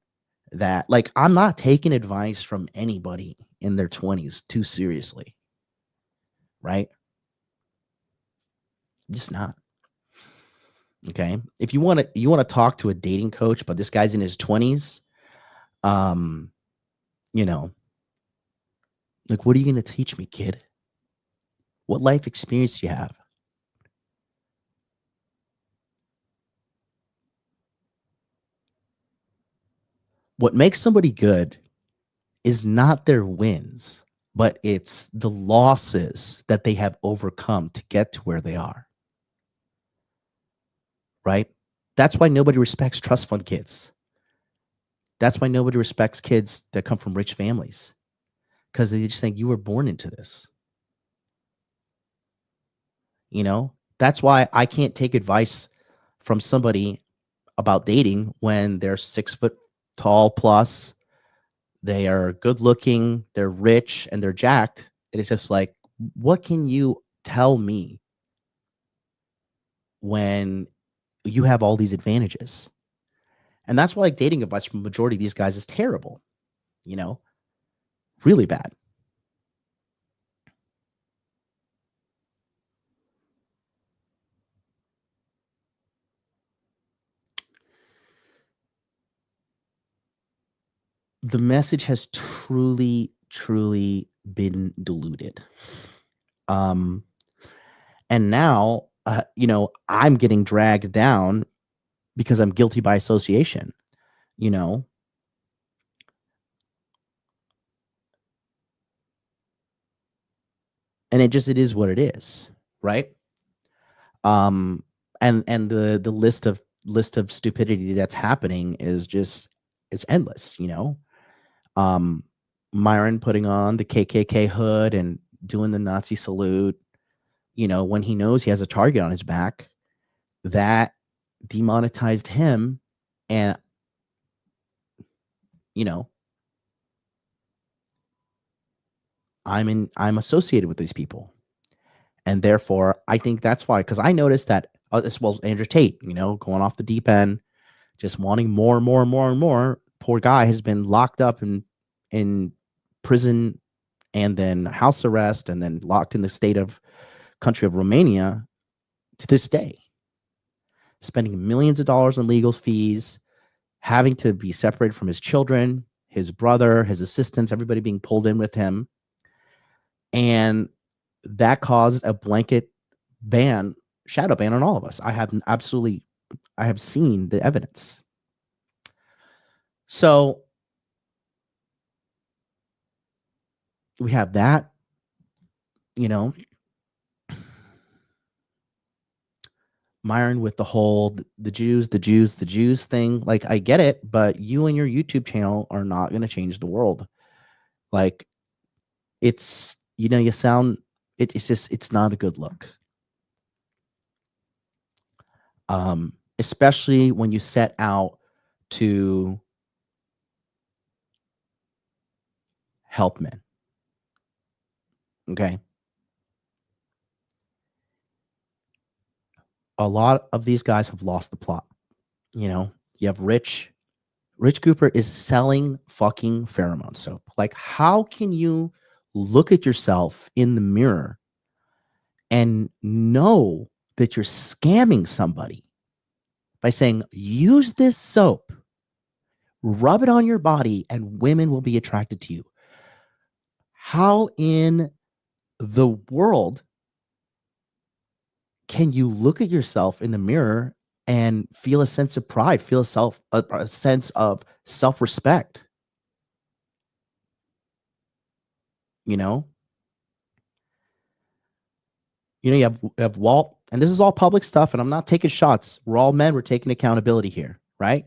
that. Like, I'm not taking advice from anybody in their 20s too seriously. Right? Just not. Okay. If you want to talk to a dating coach, but this guy's in his 20s, you know, like, what are you going to teach me, kid? What life experience do you have? What makes somebody good is not their wins, but it's the losses that they have overcome to get to where they are. Right? That's why nobody respects trust fund kids. That's why nobody respects kids that come from rich families, because they just think you were born into this. You know, that's why I can't take advice from somebody about dating when they're 6 foot tall plus, they are good looking, they're rich, and they're jacked. It is just like, what can you tell me when you have all these advantages? And that's why, like, dating advice from the majority of these guys is terrible, you know, really bad. The message has truly, truly been diluted. And now, you know, I'm getting dragged down because I'm guilty by association, you know. And it is what it is, right? And the list of stupidity that's happening is just, it's endless, you know. Myron putting on the KKK hood and doing the Nazi salute, you know, when he knows he has a target on his back, that demonetized him. And, you know, I'm associated with these people. And therefore, I think that's why, because I noticed that, as well as Andrew Tate, you know, going off the deep end, just wanting more and more and more and more. Poor guy has been locked up in prison and then house arrest and then locked in the country of Romania to this day, spending millions of dollars in legal fees, having to be separated from his children, his brother, his assistants, everybody being pulled in with him. And that caused a blanket ban, shadow ban on all of us. I have seen the evidence. So we have that, you know, Myron with the whole the Jews thing. Like, I get it, but you and your YouTube channel are not going to change the world. Like, it's, you know, it's not a good look. Especially when you set out to help men. Okay. A lot of these guys have lost the plot. You know, you have Rich Cooper is selling fucking pheromone soap. Like, how can you look at yourself in the mirror and know that you're scamming somebody by saying, use this soap, rub it on your body, and women will be attracted to you? How in the world can you look at yourself in the mirror and feel a sense of pride, feel a sense of self-respect? You know, you have Walt, and this is all public stuff, and I'm not taking shots. We're all men. We're taking accountability here, right?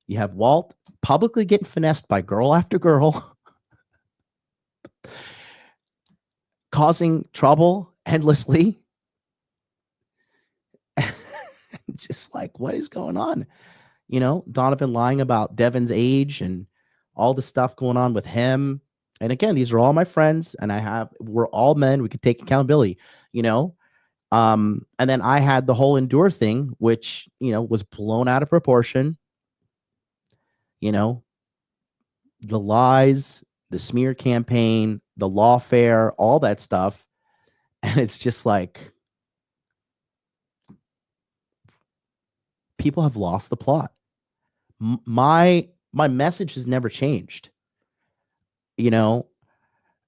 You have Walt publicly getting finessed by girl after girl, causing trouble endlessly. Just like, what is going on? You know, Donovan lying about Devin's age and all the stuff going on with him. And again, these are all my friends, and we're all men. We could take accountability, you know. And then I had the whole Endure thing, which, you know, was blown out of proportion. You know, the lies, the smear campaign, the lawfare, all that stuff. And it's just like, people have lost the plot. My message has never changed. You know,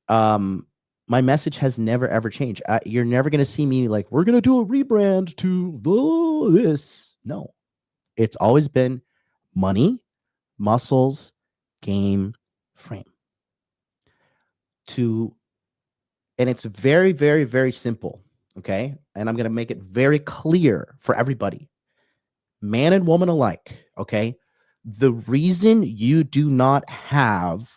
my message has never ever changed. You're never going to see me like, we're going to do a rebrand to this. No, it's always been money, muscles, game, frame. And it's very, very, very simple. Okay. And I'm going to make it very clear for everybody, man and woman alike. Okay. The reason you do not have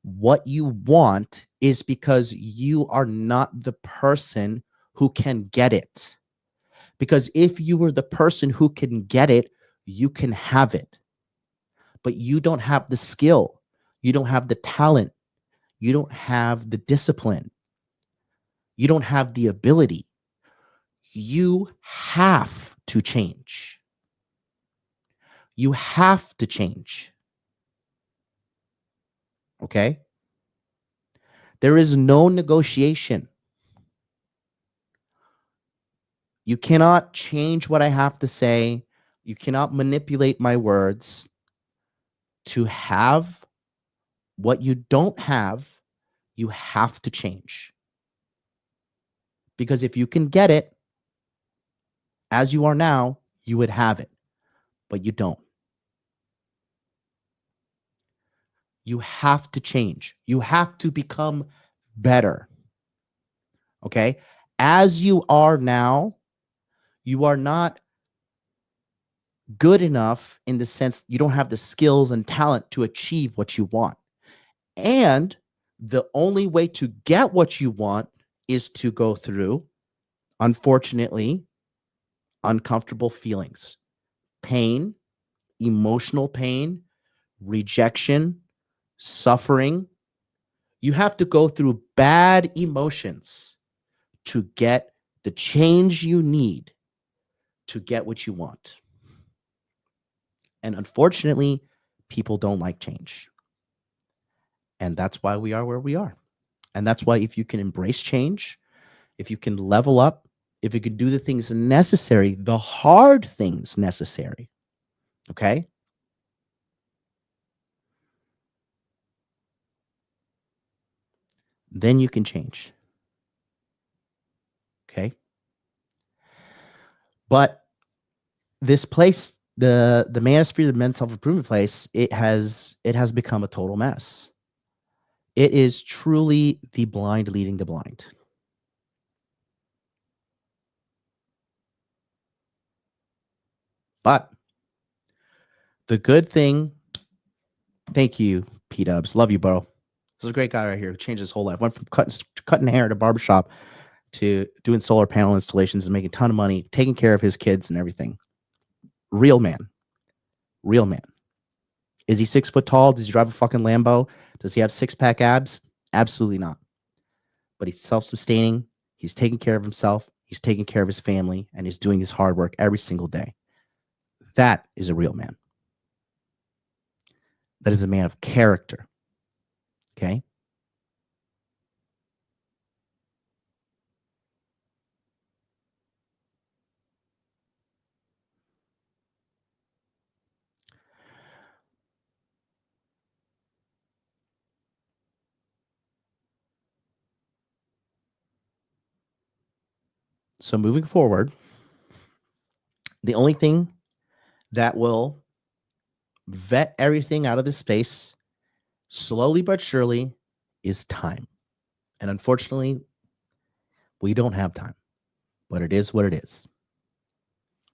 what you want is because you are not the person who can get it. Because if you were the person who can get it, you can have it. But you don't have the skill. You don't have the talent. You don't have the discipline. You don't have the ability. You have to change. You have to change. Okay? There is no negotiation. You cannot change what I have to say. You cannot manipulate my words. To have what you don't have, you have to change. Because if you can get it as you are now, you would have it, but you don't. You have to change. You have to become better. Okay? As you are now, you are not good enough in the sense you don't have the skills and talent to achieve what you want. And the only way to get what you want is to go through, unfortunately, uncomfortable feelings, pain, emotional pain, rejection, suffering. You have to go through bad emotions to get the change you need to get what you want. And unfortunately, people don't like change. And that's why we are where we are. And that's why if you can embrace change, if you can level up, if you can do the things necessary, the hard things necessary, okay? Then you can change. Okay? But this place, the manosphere, the men's self-improvement place, it has become a total mess. It is truly the blind leading the blind. But the good thing, thank you, P-Dubs. Love you, bro. This is a great guy right here who changed his whole life. Went from cutting hair at a barbershop to doing solar panel installations and making a ton of money, taking care of his kids and everything. Real man. Real man. Is he 6 foot tall? Does he drive a fucking Lambo? Does he have six-pack abs? Absolutely not. But he's self-sustaining. He's taking care of himself. He's taking care of his family, and he's doing his hard work every single day. That is a real man. That is a man of character. Okay? So moving forward, the only thing that will vet everything out of this space slowly but surely is time. And unfortunately, we don't have time, but it is what it is.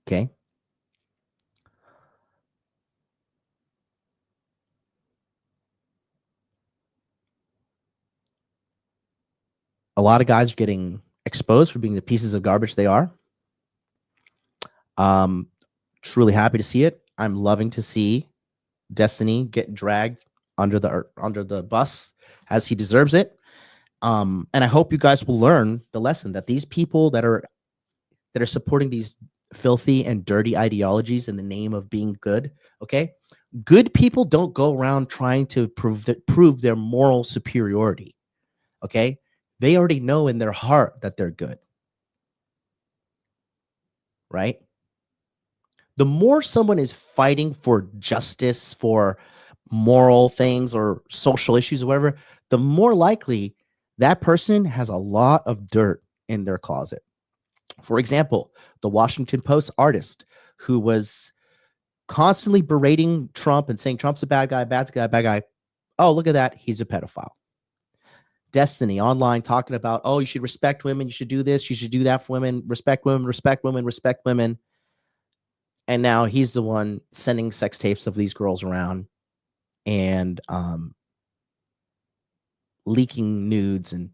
Okay? A lot of guys are getting exposed for being the pieces of garbage they are. truly happy to see it. I'm loving to see Destiny get dragged under the bus as he deserves it. And I hope you guys will learn the lesson that these people that are supporting these filthy and dirty ideologies in the name of being good, okay? Good people don't go around trying to prove their moral superiority, okay? They already know in their heart that they're good, right? The more someone is fighting for justice, for moral things or social issues or whatever, the more likely that person has a lot of dirt in their closet. For example, the Washington Post artist who was constantly berating Trump and saying Trump's a bad guy, bad guy, bad guy. Oh, look at that. He's a pedophile. Destiny online talking about, oh, you should respect women. You should do this. You should do that for women. Respect women, respect women, respect women. And now he's the one sending sex tapes of these girls around and leaking nudes and,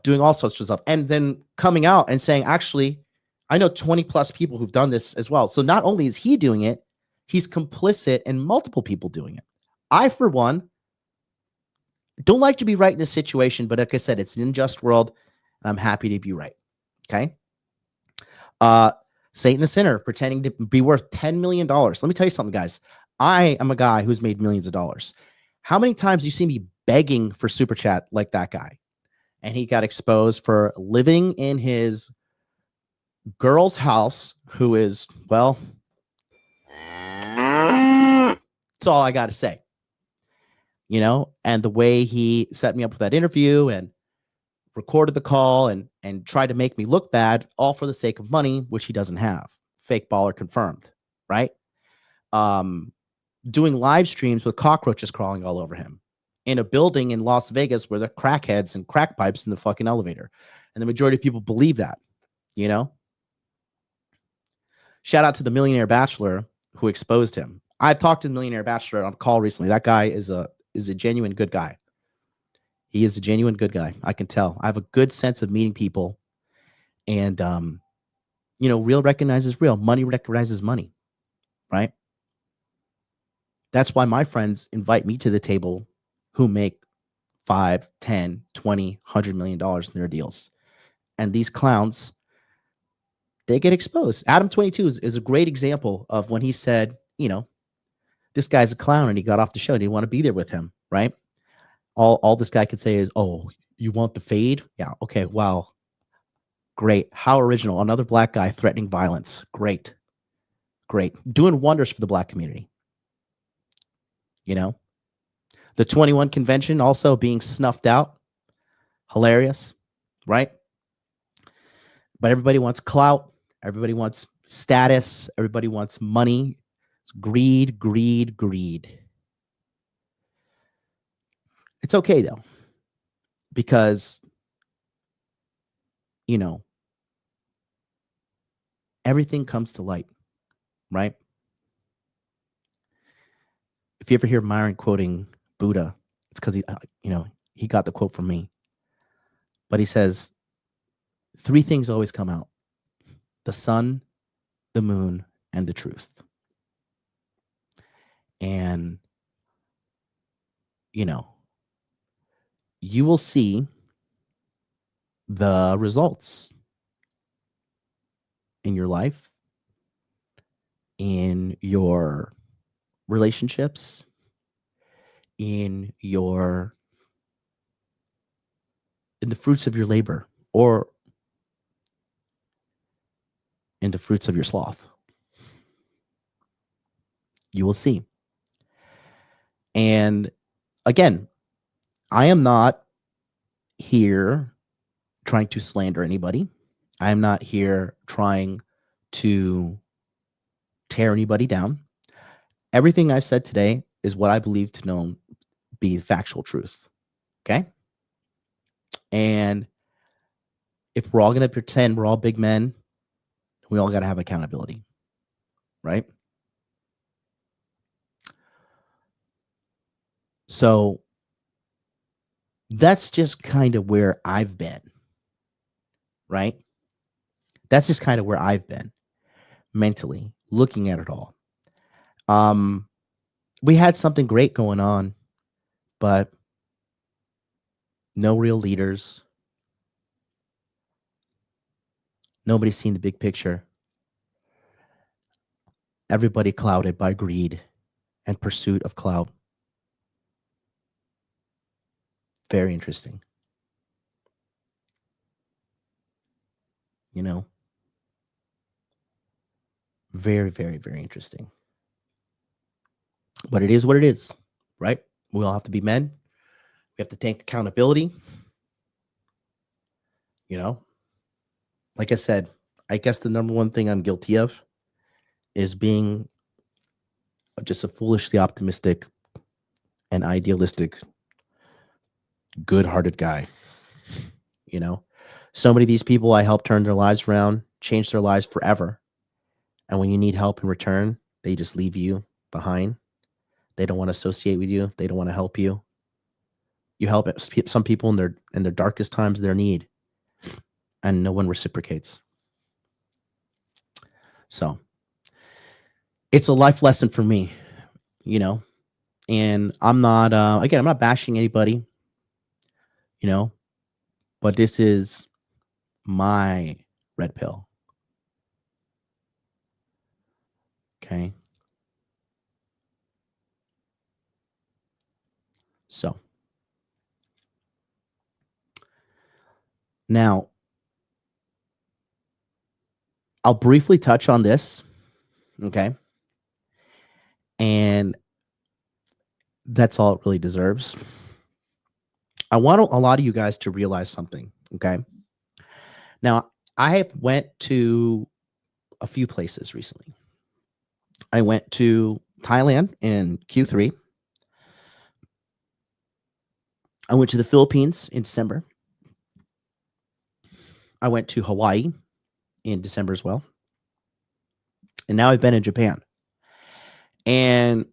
doing all sorts of stuff. And then coming out and saying, actually, I know 20 plus people who've done this as well. So not only is he doing it, he's complicit in multiple people doing it. I, for one, don't like to be right in this situation, but like I said, it's an unjust world, and I'm happy to be right. Okay. Satan the sinner pretending to be worth $10 million. Let me tell you something, guys. I am a guy who's made millions of dollars. How many times do you see me begging for super chat like that guy? And he got exposed for living in his girl's house, who is, well, that's all I got to say. And the way he set me up with that interview and recorded the call and tried to make me look bad, all for the sake of money, which he doesn't have. Fake baller confirmed, right? Doing live streams with cockroaches crawling all over him in a building in Las Vegas where there are crackheads and crack pipes in the fucking elevator. And the majority of people believe that, Shout out to the Millionaire Bachelor who exposed him. I've talked to the Millionaire Bachelor on a call recently. That guy is a genuine good guy. He is a genuine good guy. I can tell. I have a good sense of meeting people. And, real recognizes real. Money recognizes money, right? That's why my friends invite me to the table who make 5, 10, 20, $100 million in their deals. And these clowns, they get exposed. Adam 22 is a great example of when he said, this guy's a clown and he got off the show. He didn't want to be there with him, right? All this guy could say is, oh, you want the fade? Yeah. Okay. Wow. Great. How original. Another black guy threatening violence. Great. Doing wonders for the black community. The 21 convention also being snuffed out. Hilarious, right? But everybody wants clout. Everybody wants status. Everybody wants money. It's greed. It's okay, though, because, everything comes to light, right? If you ever hear Myron quoting Buddha, it's because he got the quote from me. But he says, 3 things always come out: the sun, the moon, and the truth. And, you will see the results in your life, in your relationships, in the fruits of your labor, or in the fruits of your sloth. You will see. And again, I am not here trying to slander anybody. I am not here trying to tear anybody down. Everything I've said today is what I believe to know be factual truth. Okay? And if we're all going to pretend we're all big men, we all got to have accountability. Right? So that's just kind of where I've been. Right? That's just kind of where I've been mentally. looking at it all. We had something great going on, but no real leaders. Nobody's seen the big picture. Everybody clouded by greed and pursuit of clout. Very interesting. You know, very, very, very interesting. But it is what it is, right? We all have to be men. We have to take accountability. You know, like I said, I guess the number one thing I'm guilty of is being just a foolishly optimistic and idealistic, good-hearted guy. You know, so many of these people I helped turn their lives around, change their lives forever. And when you need help in return, they just leave you behind. They don't want to associate with you. They don't want to help you. You help some people in their darkest times of their need, and no one reciprocates. So it's a life lesson for me, you know, and I'm not, I'm not bashing anybody, you know, but this is my red pill. Okay. So now I'll briefly touch on this. Okay. And that's all it really deserves. I want a lot of you guys to realize something. Okay. Now, I have went to a few places recently. I went to Thailand in Q3. I went to the Philippines in December. I went to Hawaii in December as well. And now I've been in Japan. And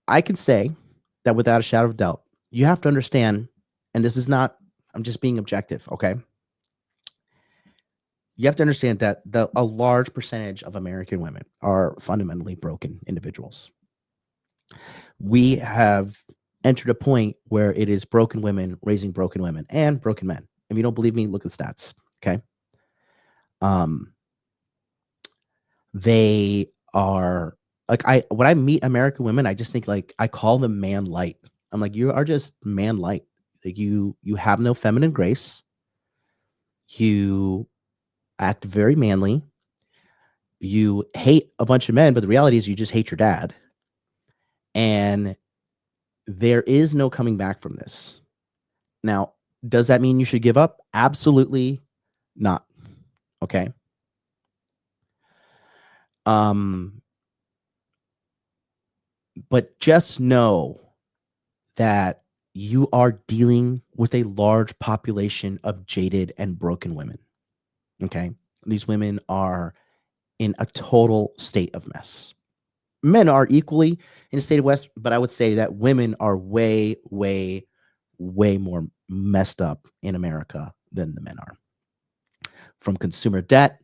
I can say that without a shadow of doubt, you have to understand, and this is not, I'm just being objective, okay? You have to understand that a large percentage of American women are fundamentally broken individuals. We have entered a point where it is broken women raising broken women and broken men. If you don't believe me, look at the stats, okay? They are like, when I meet American women, I just think, like, I call them man light. I'm like, you are just man light. Like, you have no feminine grace. You act very manly. You hate a bunch of men, but the reality is you just hate your dad. And there is no coming back from this. Now, does that mean you should give up? Absolutely not. Okay. But just know that you are dealing with a large population of jaded and broken women. Okay. These women are in a total state of mess. Men are equally in a state of mess, but I would say that women are way, way, way more messed up in America than the men are. From consumer debt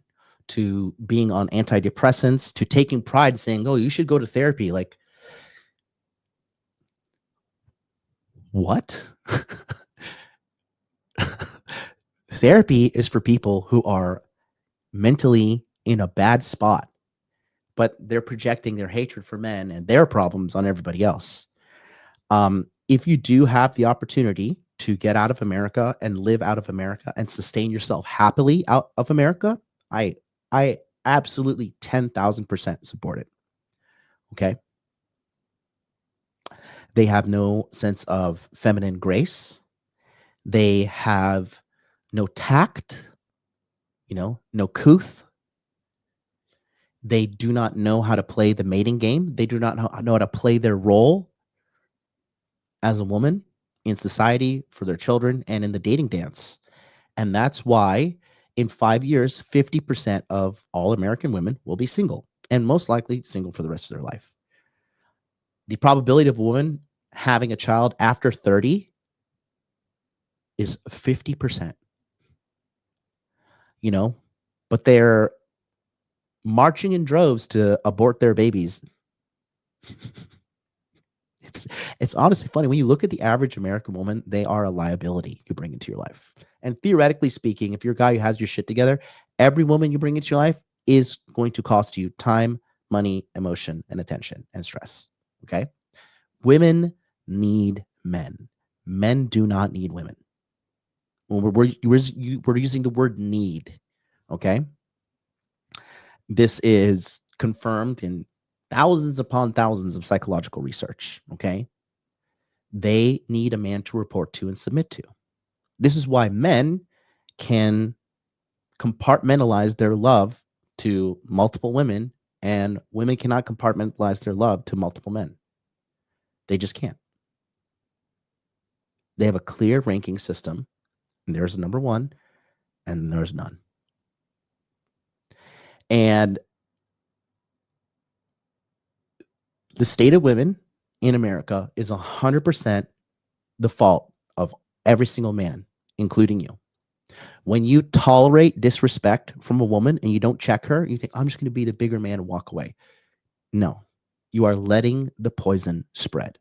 to being on antidepressants to taking pride in saying, oh, you should go to therapy. Like, what? Therapy is for people who are mentally in a bad spot, but they're projecting their hatred for men and their problems on everybody else. If you do have the opportunity to get out of America and live out of America and sustain yourself happily out of America, I absolutely 10,000% support it. Okay. They have no sense of feminine grace. They have no tact, no couth. They do not know how to play the mating game. They do not know how to play their role as a woman in society, for their children, and in the dating dance. And that's why in 5 years, 50% of all American women will be single, and most likely single for the rest of their life. The probability of a woman having a child after 30 is 50%. But they're marching in droves to abort their babies. It's honestly funny when you look at the average American woman, they are a liability you bring into your life. And theoretically speaking, if you're a guy who has your shit together, every woman you bring into your life is going to cost you time, money, emotion, and attention and stress. Okay? Women need men. Men do not need women. When we're using the word need, okay? This is confirmed in thousands upon thousands of psychological research, okay? They need a man to report to and submit to. This is why men can compartmentalize their love to multiple women, and women cannot compartmentalize their love to multiple men. They just can't. They have a clear ranking system, and there's a number one, and there's none. And the state of women in America is 100% the fault of every single man, including you. When you tolerate disrespect from a woman and you don't check her, you think, I'm just going to be the bigger man and walk away. No, you are letting the poison spread.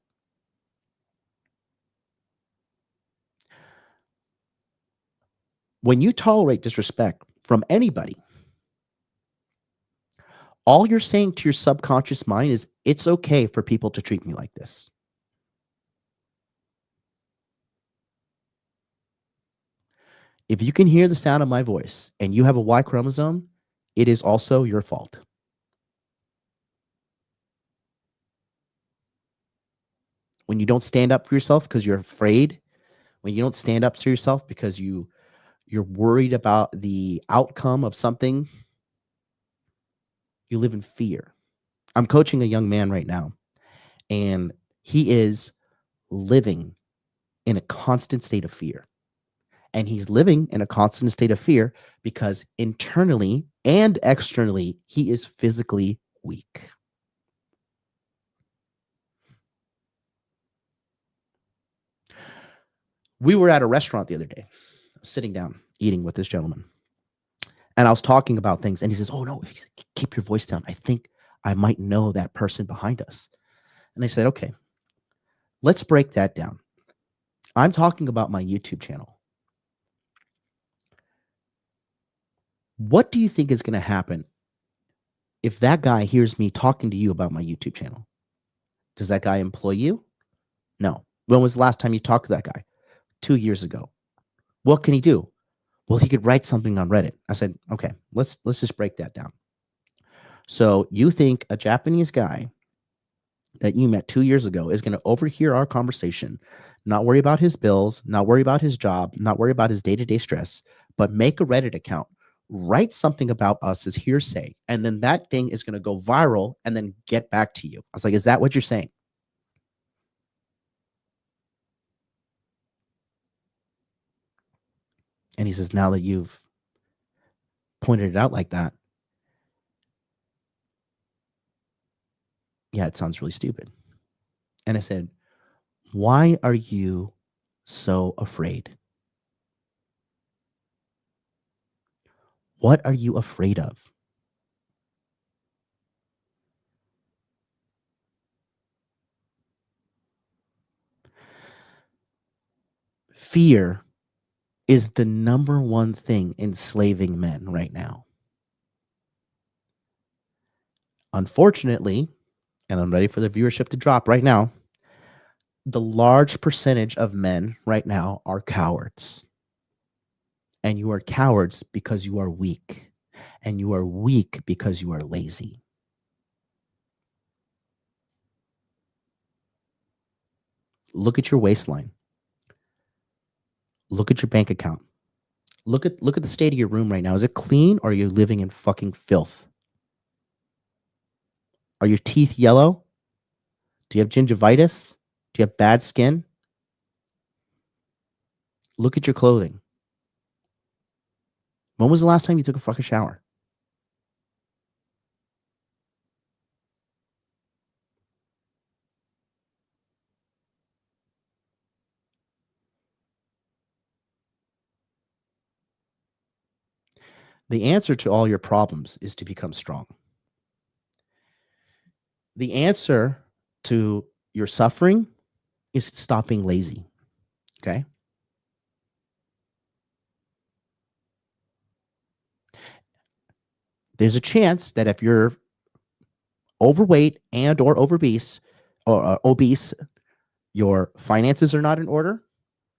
When you tolerate disrespect from anybody, all you're saying to your subconscious mind is, it's okay for people to treat me like this. If you can hear the sound of my voice and you have a Y chromosome, it is also your fault. When you don't stand up for yourself because you're afraid, when you don't stand up for yourself because you're worried about the outcome of something, you live in fear. I'm coaching a young man right now, and he is living in a constant state of fear. And he's living in a constant state of fear because internally and externally, he is physically weak. We were at a restaurant the other day, sitting down, eating with this gentleman. And I was talking about things, and he says, oh, no, keep your voice down. I think I might know that person behind us. And I said, okay, let's break that down. I'm talking about my YouTube channel. What do you think is going to happen if that guy hears me talking to you about my YouTube channel? Does that guy employ you? No. When was the last time you talked to that guy? 2 years ago. What can he do? Well, he could write something on Reddit. I said, okay, let's just break that down. So you think a Japanese guy that you met 2 years ago is going to overhear our conversation, not worry about his bills, not worry about his job, not worry about his day-to-day stress, but make a Reddit account, write something about us as hearsay, and then that thing is going to go viral and then get back to you. I was like, is that what you're saying? And he says, now that you've pointed it out like that, yeah, it sounds really stupid. And I said, why are you so afraid? What are you afraid of? Fear is the number one thing enslaving men right now. Unfortunately, and I'm ready for the viewership to drop right now, the large percentage of men right now are cowards. And you are cowards because you are weak. And you are weak because you are lazy. Look at your waistline. Look at your bank account. Look at the state of your room right now. Is it clean, or are you living in fucking filth? Are your teeth yellow? Do you have gingivitis? Do you have bad skin? Look at your clothing. When was the last time you took a fucking shower? The answer to all your problems is to become strong. The answer to your suffering is to stop being lazy. Okay? There's a chance that if you're overweight and or obese, your finances are not in order,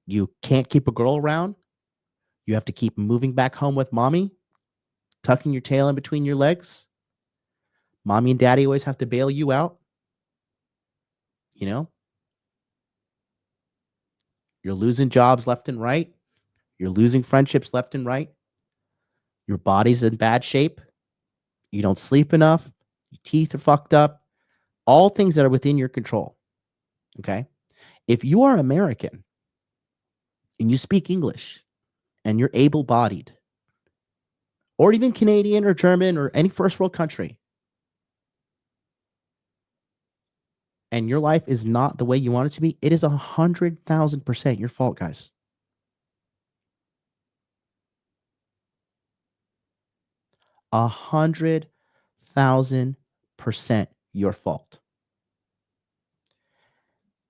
you can't keep a girl around, you have to keep moving back home with mommy, tucking your tail in between your legs. Mommy and daddy always have to bail you out. You know, you're losing jobs left and right. You're losing friendships left and right. Your body's in bad shape. You don't sleep enough. Your teeth are fucked up. All things that are within your control. Okay. If you are American and you speak English and you're able bodied, or even Canadian or German or any first world country, and your life is not the way you want it to be, it is 100,000% your fault, guys. 100,000% your fault.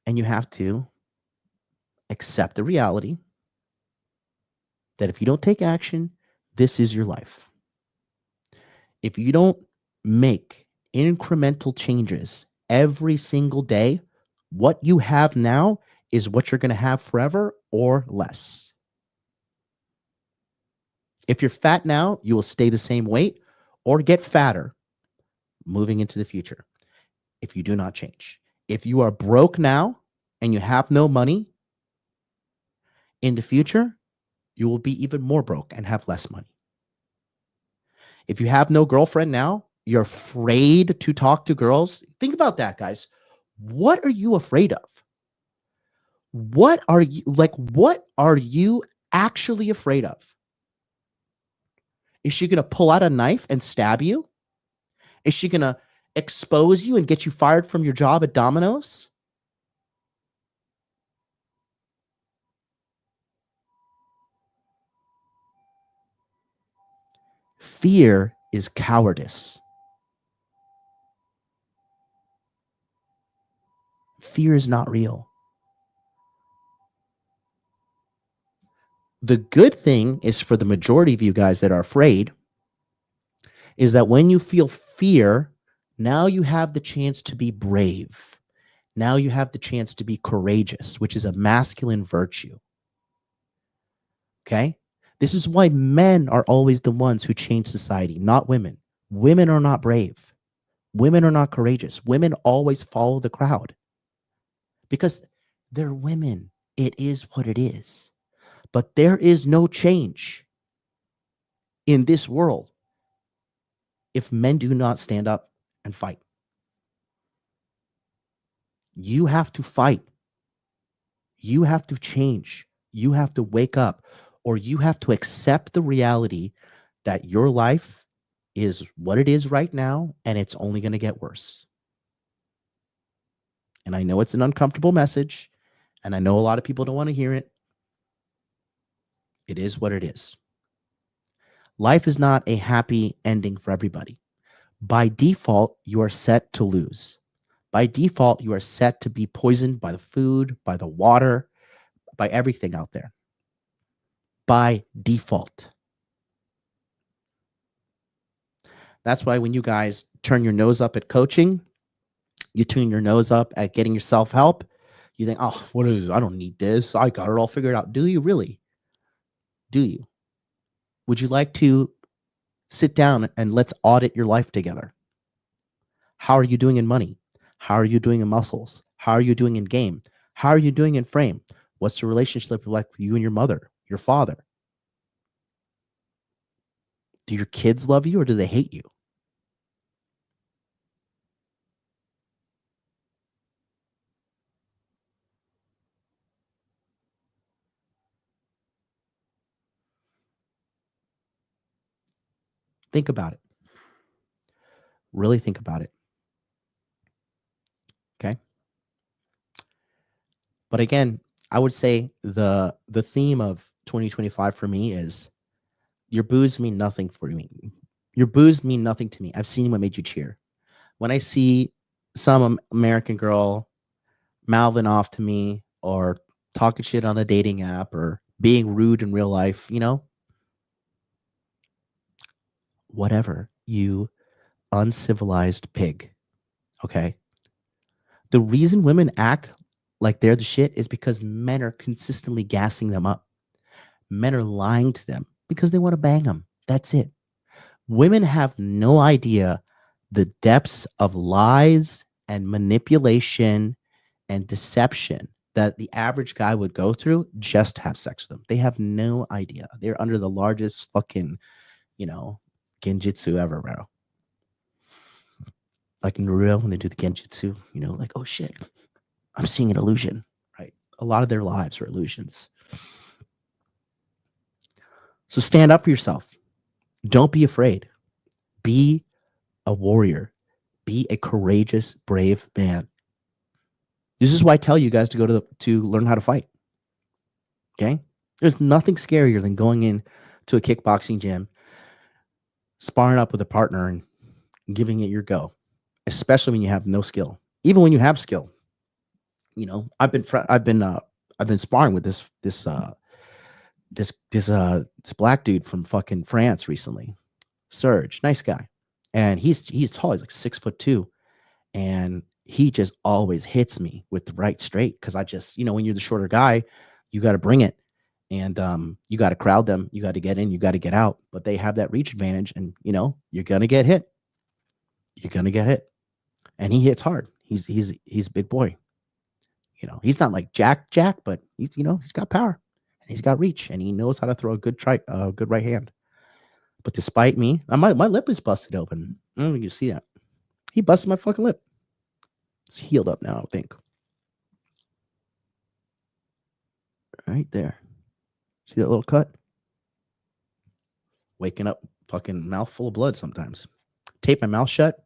And you have to accept the reality that if you don't take action, this is your life. If you don't make incremental changes every single day, what you have now is what you're going to have forever or less. If you're fat now, you will stay the same weight or get fatter moving into the future if you do not change. If you are broke now and you have no money, in the future, you will be even more broke and have less money. If you have no girlfriend now, you're afraid to talk to girls. Think about that, guys. What are you afraid of? What are you actually afraid of? Is she going to pull out a knife and stab you? Is she going to expose you and get you fired from your job at Domino's? Fear is cowardice. Fear is not real. The good thing is for the majority of you guys that are afraid is that when you feel fear, now you have the chance to be brave. Now you have the chance to be courageous, which is a masculine virtue. Okay? This is why men are always the ones who change society, not women. Women are not brave. Women are not courageous. Women always follow the crowd because they're women. It is what it is. But there is no change in this world if men do not stand up and fight. You have to fight. You have to change. You have to wake up, or you have to accept the reality that your life is what it is right now, and it's only going to get worse. And I know it's an uncomfortable message, and I know a lot of people don't want to hear it. It is what it is. Life is not a happy ending for everybody. By default, you are set to lose. By default, you are set to be poisoned by the food, by the water, by everything out there. By default. That's why when you guys turn your nose up at coaching, you turn your nose up at getting yourself help, you think, oh, what is it? I don't need this. I got it all figured out. Do you really? Do you? Would you like to sit down and let's audit your life together? How are you doing in money? How are you doing in muscles? How are you doing in game? How are you doing in frame? What's the relationship like with you and your mother, your father? Do your kids love you or do they hate you? Think about it. Really think about it. Okay. But again, I would say the theme of 2025 for me is Your boos mean nothing for me. Your boos mean nothing to me. I've seen what made you cheer. When I see some American girl mouthing off to me or talking shit on a dating app or being rude in real life, whatever, you uncivilized pig. Okay. The reason women act like they're the shit is because men are consistently gassing them up. Men are lying to them because they want to bang them. That's it. Women have no idea the depths of lies and manipulation and deception that the average guy would go through just to have sex with them. They have no idea. They're under the largest fucking, genjutsu ever, bro. Like in Naruto, when they do the genjutsu, like, oh shit, I'm seeing an illusion, right? A lot of their lives are illusions. So stand up for yourself. Don't be afraid. Be a warrior. Be a courageous, brave man. This is why I tell you guys to go to learn how to fight. Okay? There's nothing scarier than going in to a kickboxing gym, sparring up with a partner and giving it your go, especially when you have no skill. Even when you have skill. I've been sparring with this black dude from fucking France recently. Serge, nice guy. And he's tall, he's like 6'2", and he just always hits me with the right straight because I just, when you're the shorter guy, you got to bring it, and you got to crowd them, you got to get in, you got to get out, but they have that reach advantage, and you're gonna get hit. You're gonna get hit, and he hits hard. He's a big boy. He's not like Jack, but he's got power and he's got reach and he knows how to throw a good right hand. But despite me, my lip is busted open. I don't know if you see that. He busted my fucking lip. It's healed up now, I think. Right there. See that little cut? Waking up, fucking mouth full of blood sometimes. Tape my mouth shut.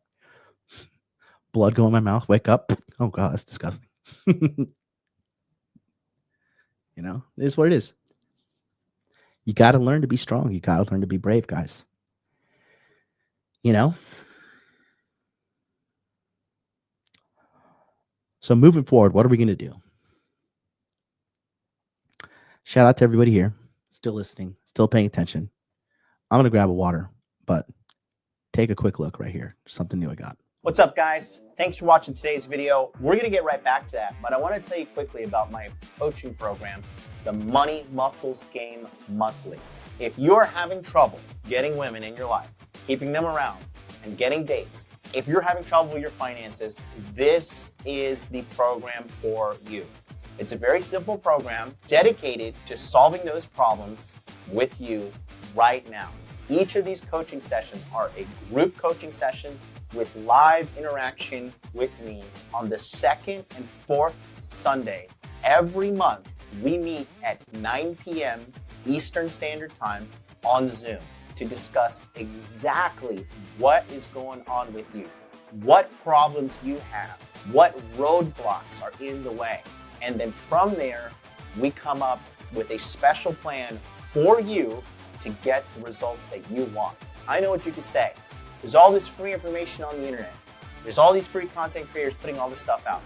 Blood go in my mouth. Wake up. Oh God, that's disgusting. It is what it is. You got to learn to be strong. You got to learn to be brave, guys. So moving forward, what are we going to do? Shout out to everybody here, still listening, still paying attention. I'm going to grab a water, but take a quick look right here. Something new I got. What's up, guys? Thanks for watching today's video. We're going to get right back to that, but I want to tell you quickly about my coaching program, the Money Muscles Game Monthly. If you're having trouble getting women in your life, keeping them around, and getting dates, if you're having trouble with your finances, this is the program for you. It's a very simple program dedicated to solving those problems with you right now. Each of these coaching sessions are a group coaching session with live interaction with me on the second and fourth Sunday. Every month, we meet at 9 p.m. Eastern Standard Time on Zoom to discuss exactly what is going on with you, what problems you have, what roadblocks are in the way. And then from there, we come up with a special plan for you to get the results that you want. I know what you could say. There's all this free information on the internet. There's all these free content creators putting all this stuff out.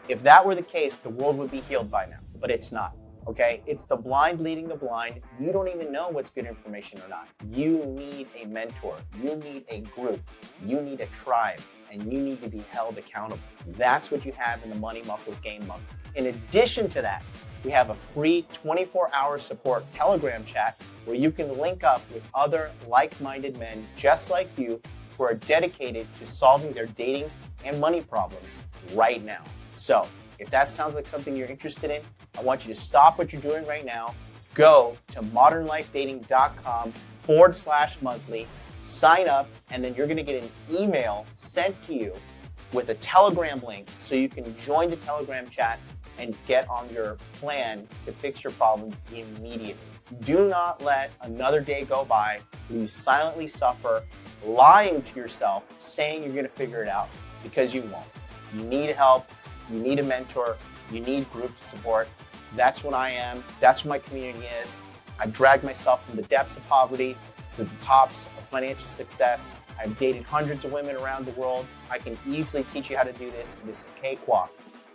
If that were the case, the world would be healed by now, but it's not, okay? It's the blind leading the blind. You don't even know what's good information or not. You need a mentor. You need a group. You need a tribe, and you need to be held accountable. That's what you have in the Money Muscles Game Month. In addition to that, we have a free 24-hour support Telegram chat where you can link up with other like-minded men just like you who are dedicated to solving their dating and money problems right now. So if that sounds like something you're interested in, I want you to stop what you're doing right now, go to modernlifedating.com/monthly, sign up, and then you're going to get an email sent to you with a Telegram link so you can join the Telegram chat and get on your plan to fix your problems immediately. Do not let another day go by where you silently suffer, lying to yourself, saying you're going to figure it out, because you won't. You need help. You need a mentor. You need group support. That's what I am. That's what my community is. I've dragged myself from the depths of poverty to the tops of financial success. I've dated hundreds of women around the world. I can easily teach you how to do this. It is a cakewalk.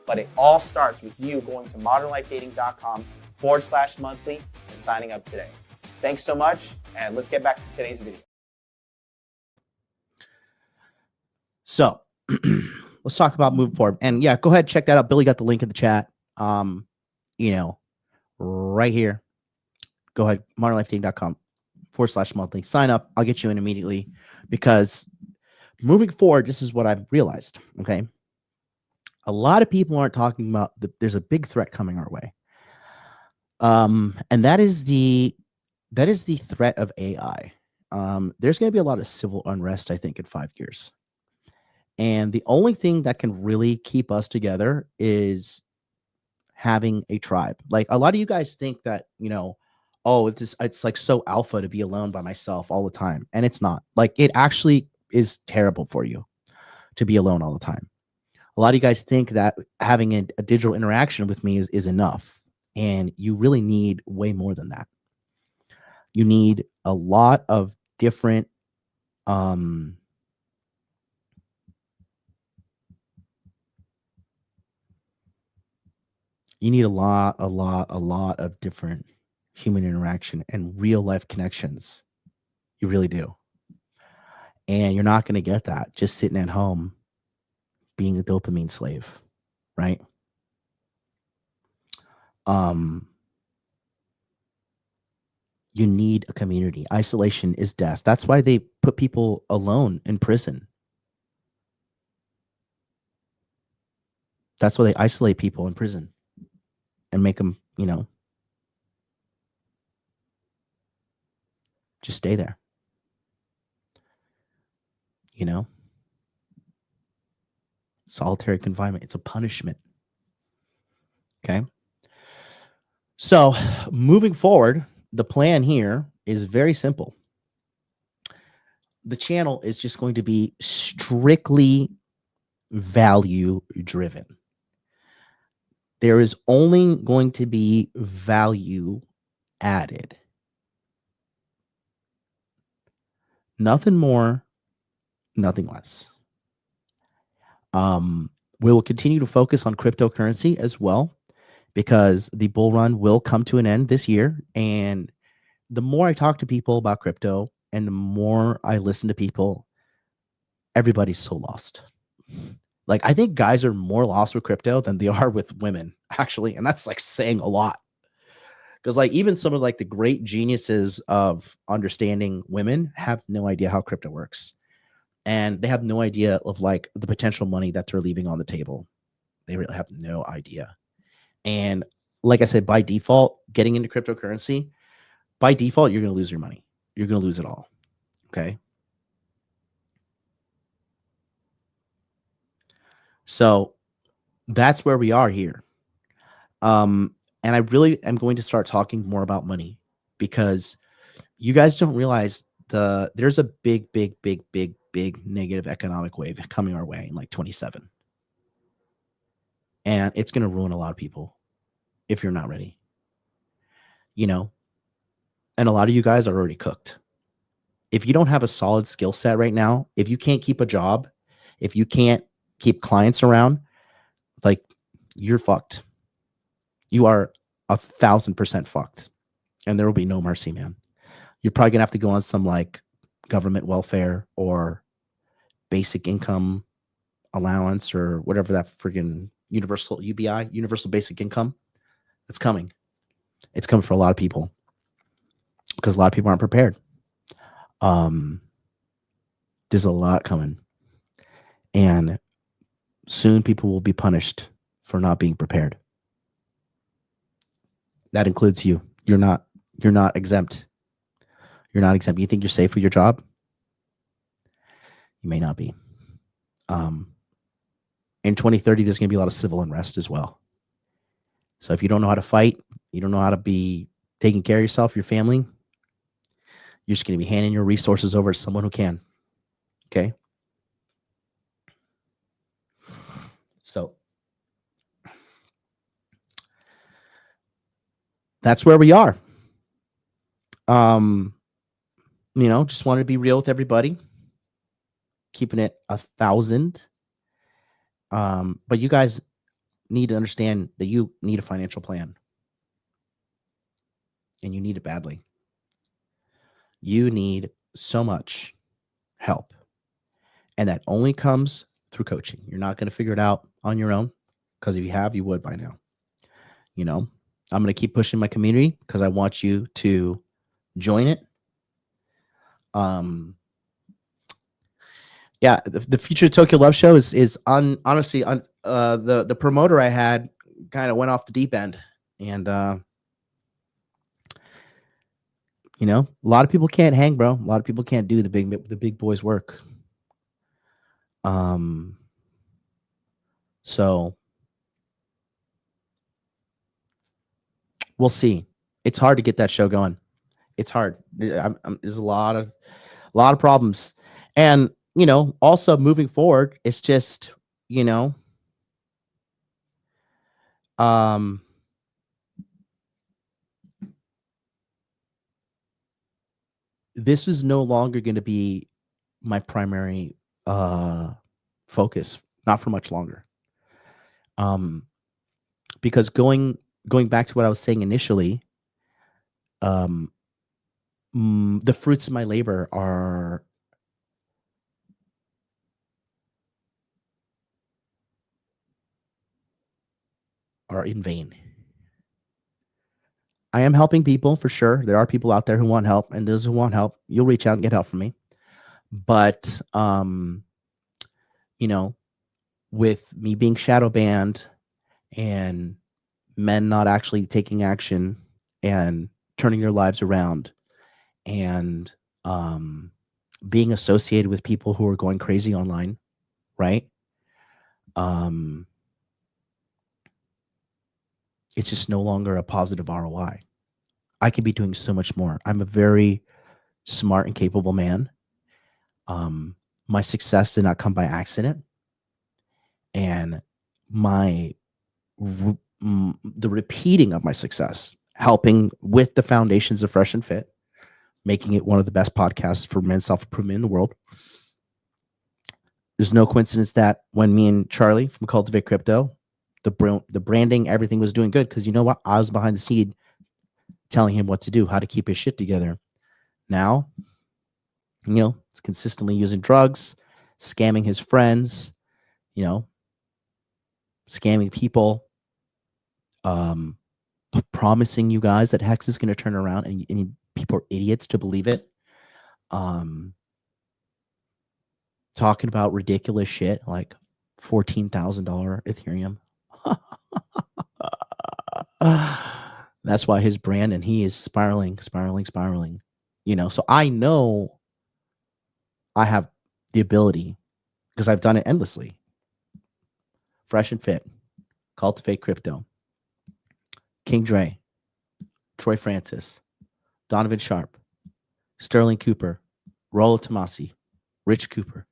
But it all starts with you going to modernlifedating.com/monthly and signing up today. Thanks so much, and let's get back to today's video. So let's talk about moving forward. And yeah, go ahead, check that out. Billy got the link in the chat. Right here. Go ahead, modernlifedating.com/monthly. Sign up. I'll get you in immediately, because moving forward, this is what I've realized. Okay. A lot of people aren't talking about there's a big threat coming our way. And that is the threat of AI. There's going to be a lot of civil unrest, I think, in 5 years. And the only thing that can really keep us together is having a tribe. Like, a lot of you guys think that, oh, it's like so alpha to be alone by myself all the time. And it's not. Like, it actually is terrible for you to be alone all the time. A lot of you guys think that having a digital interaction with me is enough. And you really need way more than that. You need a lot of different you need a lot of different human interaction and real life connections. You really do. And you're not going to get that just sitting at home being a dopamine slave, right? You need a community. Isolation is death. That's why they put people alone in prison. That's why they isolate people in prison and make them, just stay there. Solitary confinement. It's a punishment. Okay. So moving forward, the plan here is very simple. The channel is just going to be strictly value driven. There is only going to be value added. Nothing more, nothing less. We will continue to focus on cryptocurrency as well, because the bull run will come to an end this year. And the more I talk to people about crypto and the more I listen to people, everybody's so lost. Like, I think guys are more lost with crypto than they are with women, actually. And that's like saying a lot. Because like even some of like the great geniuses of understanding women have no idea how crypto works. And they have no idea of like the potential money that they're leaving on the table. They really have no idea. And like I said, by default, getting into cryptocurrency, by default, you're going to lose your money. You're going to lose it all. Okay. So that's where we are here. And I really am going to start talking more about money, because you guys don't realize there's a big negative economic wave coming our way in like 27. And it's going to ruin a lot of people if you're not ready. And a lot of you guys are already cooked. If you don't have a solid skill set right now, if you can't keep a job, if you can't keep clients around, like, you're fucked. You are 1,000% fucked. And there will be no mercy, man. You're probably going to have to go on some like government welfare or basic income allowance or whatever that friggin' universal UBI, universal basic income. It's coming. It's coming for a lot of people, because a lot of people aren't prepared. There's a lot coming, and soon people will be punished for not being prepared. That includes you. You're not exempt. You're not exempt. You think you're safe with your job? You may not be. In 2030, there's going to be a lot of civil unrest as well. So if you don't know how to fight, you don't know how to be taking care of yourself, your family, you're just going to be handing your resources over to someone who can. Okay? So that's where we are. just wanted to be real with everybody, keeping it 1,000. But you guys need to understand that you need a financial plan, and you need it badly. You need so much help, and that only comes through coaching. You're not going to figure it out on your own, because if you have, you would by now. I'm going to keep pushing my community because I want you to join it. Yeah, the Future Tokyo Love Show is honestly the promoter I had kind of went off the deep end, and a lot of people can't hang, bro. A lot of people can't do the big boys work. So we'll see. It's hard to get that show going. It's hard. There's a lot of problems, and also moving forward, it's just this is no longer going to be my primary focus, not for much longer. Because going back to what I was saying initially, the fruits of my labor are in vain. I am helping people for sure. There are people out there who want help, and those who want help, you'll reach out and get help from me. But with me being shadow banned and men not actually taking action and turning their lives around, and being associated with people who are going crazy online, right? It's just no longer a positive ROI. I could be doing so much more. I'm a very smart and capable man. My success did not come by accident, and the repeating of my success, helping with the foundations of Fresh and Fit, making it one of the best podcasts for men's self-improvement in the world. There's no coincidence that when me and Charlie from Cultivate Crypto, the branding, everything was doing good, because you know what? I was behind the scene telling him what to do, how to keep his shit together. Now, it's consistently using drugs, scamming his friends, scamming people, promising you guys that Hex is going to turn around, and people are idiots to believe it. Talking about ridiculous shit like $14,000 Ethereum. That's why his brand, and he is spiraling. So I know I have the ability, because I've done it endlessly. Fresh and Fit, Cultivate Crypto, King Dre, Troy Francis, Donovan Sharp, Sterling Cooper, Rollo Tomasi, Rich Cooper.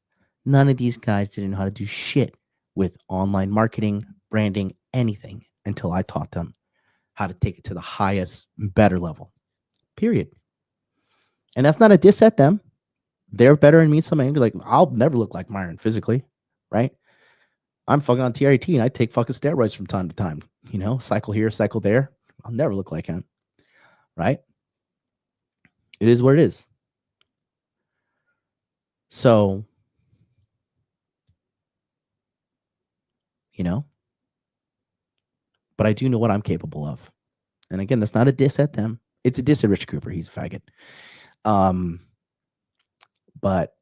None of these guys didn't know how to do shit with online marketing, branding, anything, until I taught them how to take it to the highest, better level. Period. And that's not a diss at them. They're better than me. Some anger, like, I'll never look like Myron physically, right? I'm fucking on TRT, and I take fucking steroids from time to time. Cycle here, cycle there. I'll never look like him, right? It is what it is. So, but I do know what I'm capable of. And again, that's not a diss at them. It's a diss at Rich Cooper. He's a faggot. But,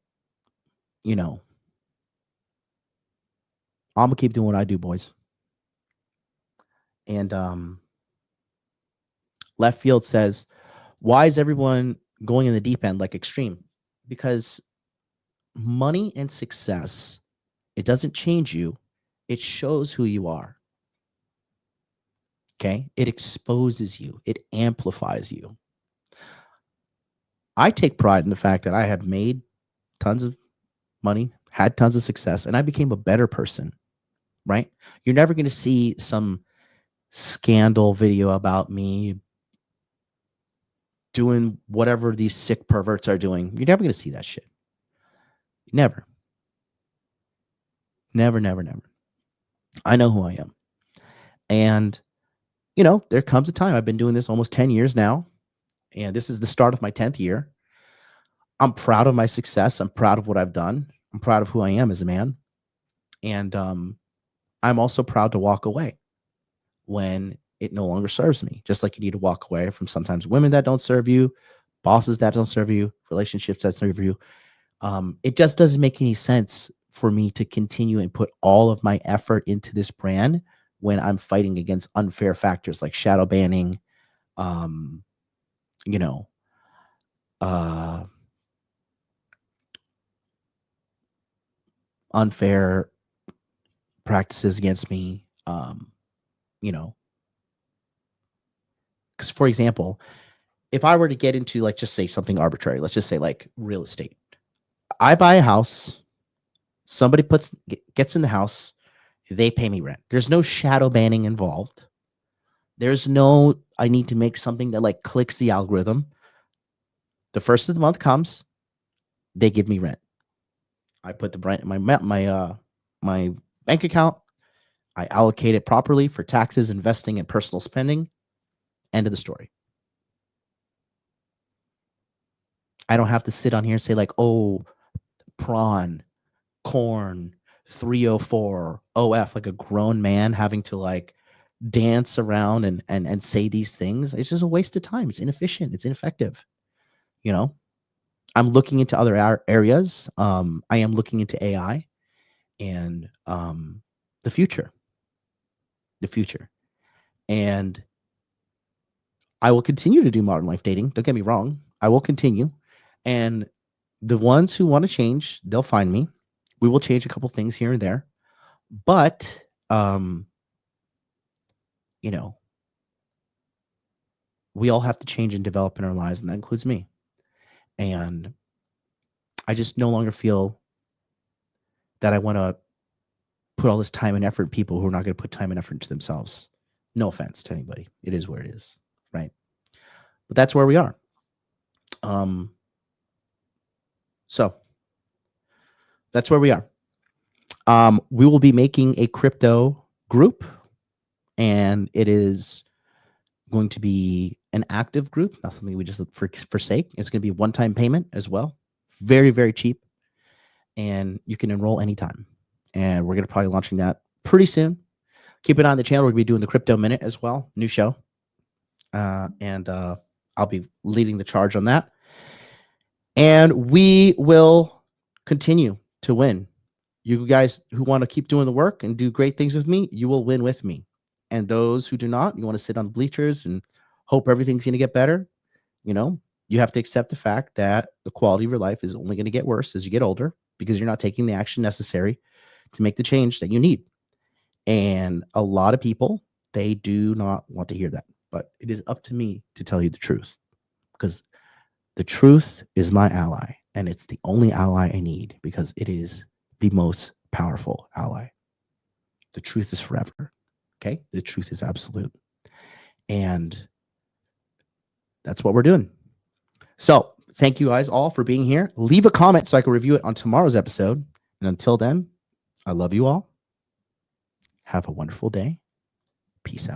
I'm going to keep doing what I do, boys. And Left Field says, why is everyone going in the deep end like Extreme? Because money and success, it doesn't change you. It shows who you are. Okay? It exposes you. It amplifies you. I take pride in the fact that I have made tons of money, had tons of success, and I became a better person, right? You're never going to see some scandal video about me doing whatever these sick perverts are doing. You're never going to see that shit. Never. Never, never, never. I know who I am. And, there comes a time. I've been doing this almost 10 years now. And this is the start of my 10th year. I'm proud of my success. I'm proud of what I've done. I'm proud of who I am as a man. And I'm also proud to walk away when it no longer serves me. Just like you need to walk away from sometimes women that don't serve you, bosses that don't serve you, relationships that serve you. It just doesn't make any sense for me to continue and put all of my effort into this brand when I'm fighting against unfair factors like shadow banning, unfair practices against me. Because for example, if I were to get into, like, just say something arbitrary, let's just say like real estate. I buy a house, somebody gets in the house, they pay me rent. There's no shadow banning involved. There's no, I need to make something that like clicks the algorithm. The first of the month comes, they give me rent. I put the rent in my bank account. I allocate it properly for taxes, investing, and personal spending. End of the story. I don't have to sit on here and say like, oh, prawn, corn, 304, OF, like a grown man having to like dance around and say these things. It's just a waste of time. It's inefficient. It's ineffective. I'm looking into other areas. I am looking into AI and the future. And I will continue to do modern life dating. Don't get me wrong. I will continue. And the ones who want to change, they'll find me. We will change a couple things here and there. But, we all have to change and develop in our lives, and that includes me. And I just no longer feel that I want to put all this time and effort in people who are not going to put time and effort into themselves. No offense to anybody. It is where it is, right? But that's where we are. So that's where we are. We will be making a crypto group, and it is going to be an active group, not something we just forsake. It's going to be a one-time payment as well. Very, very cheap. And you can enroll anytime. And we're going to probably launching that pretty soon. Keep it on the channel. We're going to be doing the Crypto Minute as well. New show. And I'll be leading the charge on that. And we will continue to win. You guys who want to keep doing the work and do great things with me, you will win with me. And those who do not, you want to sit on the bleachers and hope everything's going to get better, you have to accept the fact that the quality of your life is only going to get worse as you get older because you're not taking the action necessary to make the change that you need. And a lot of people, they do not want to hear that. But it is up to me to tell you the truth, because the truth is my ally, and it's the only ally I need because it is the most powerful ally. The truth is forever. Okay? The truth is absolute. And that's what we're doing. So thank you guys all for being here. Leave a comment so I can review it on tomorrow's episode. And until then, I love you all. Have a wonderful day. Peace out.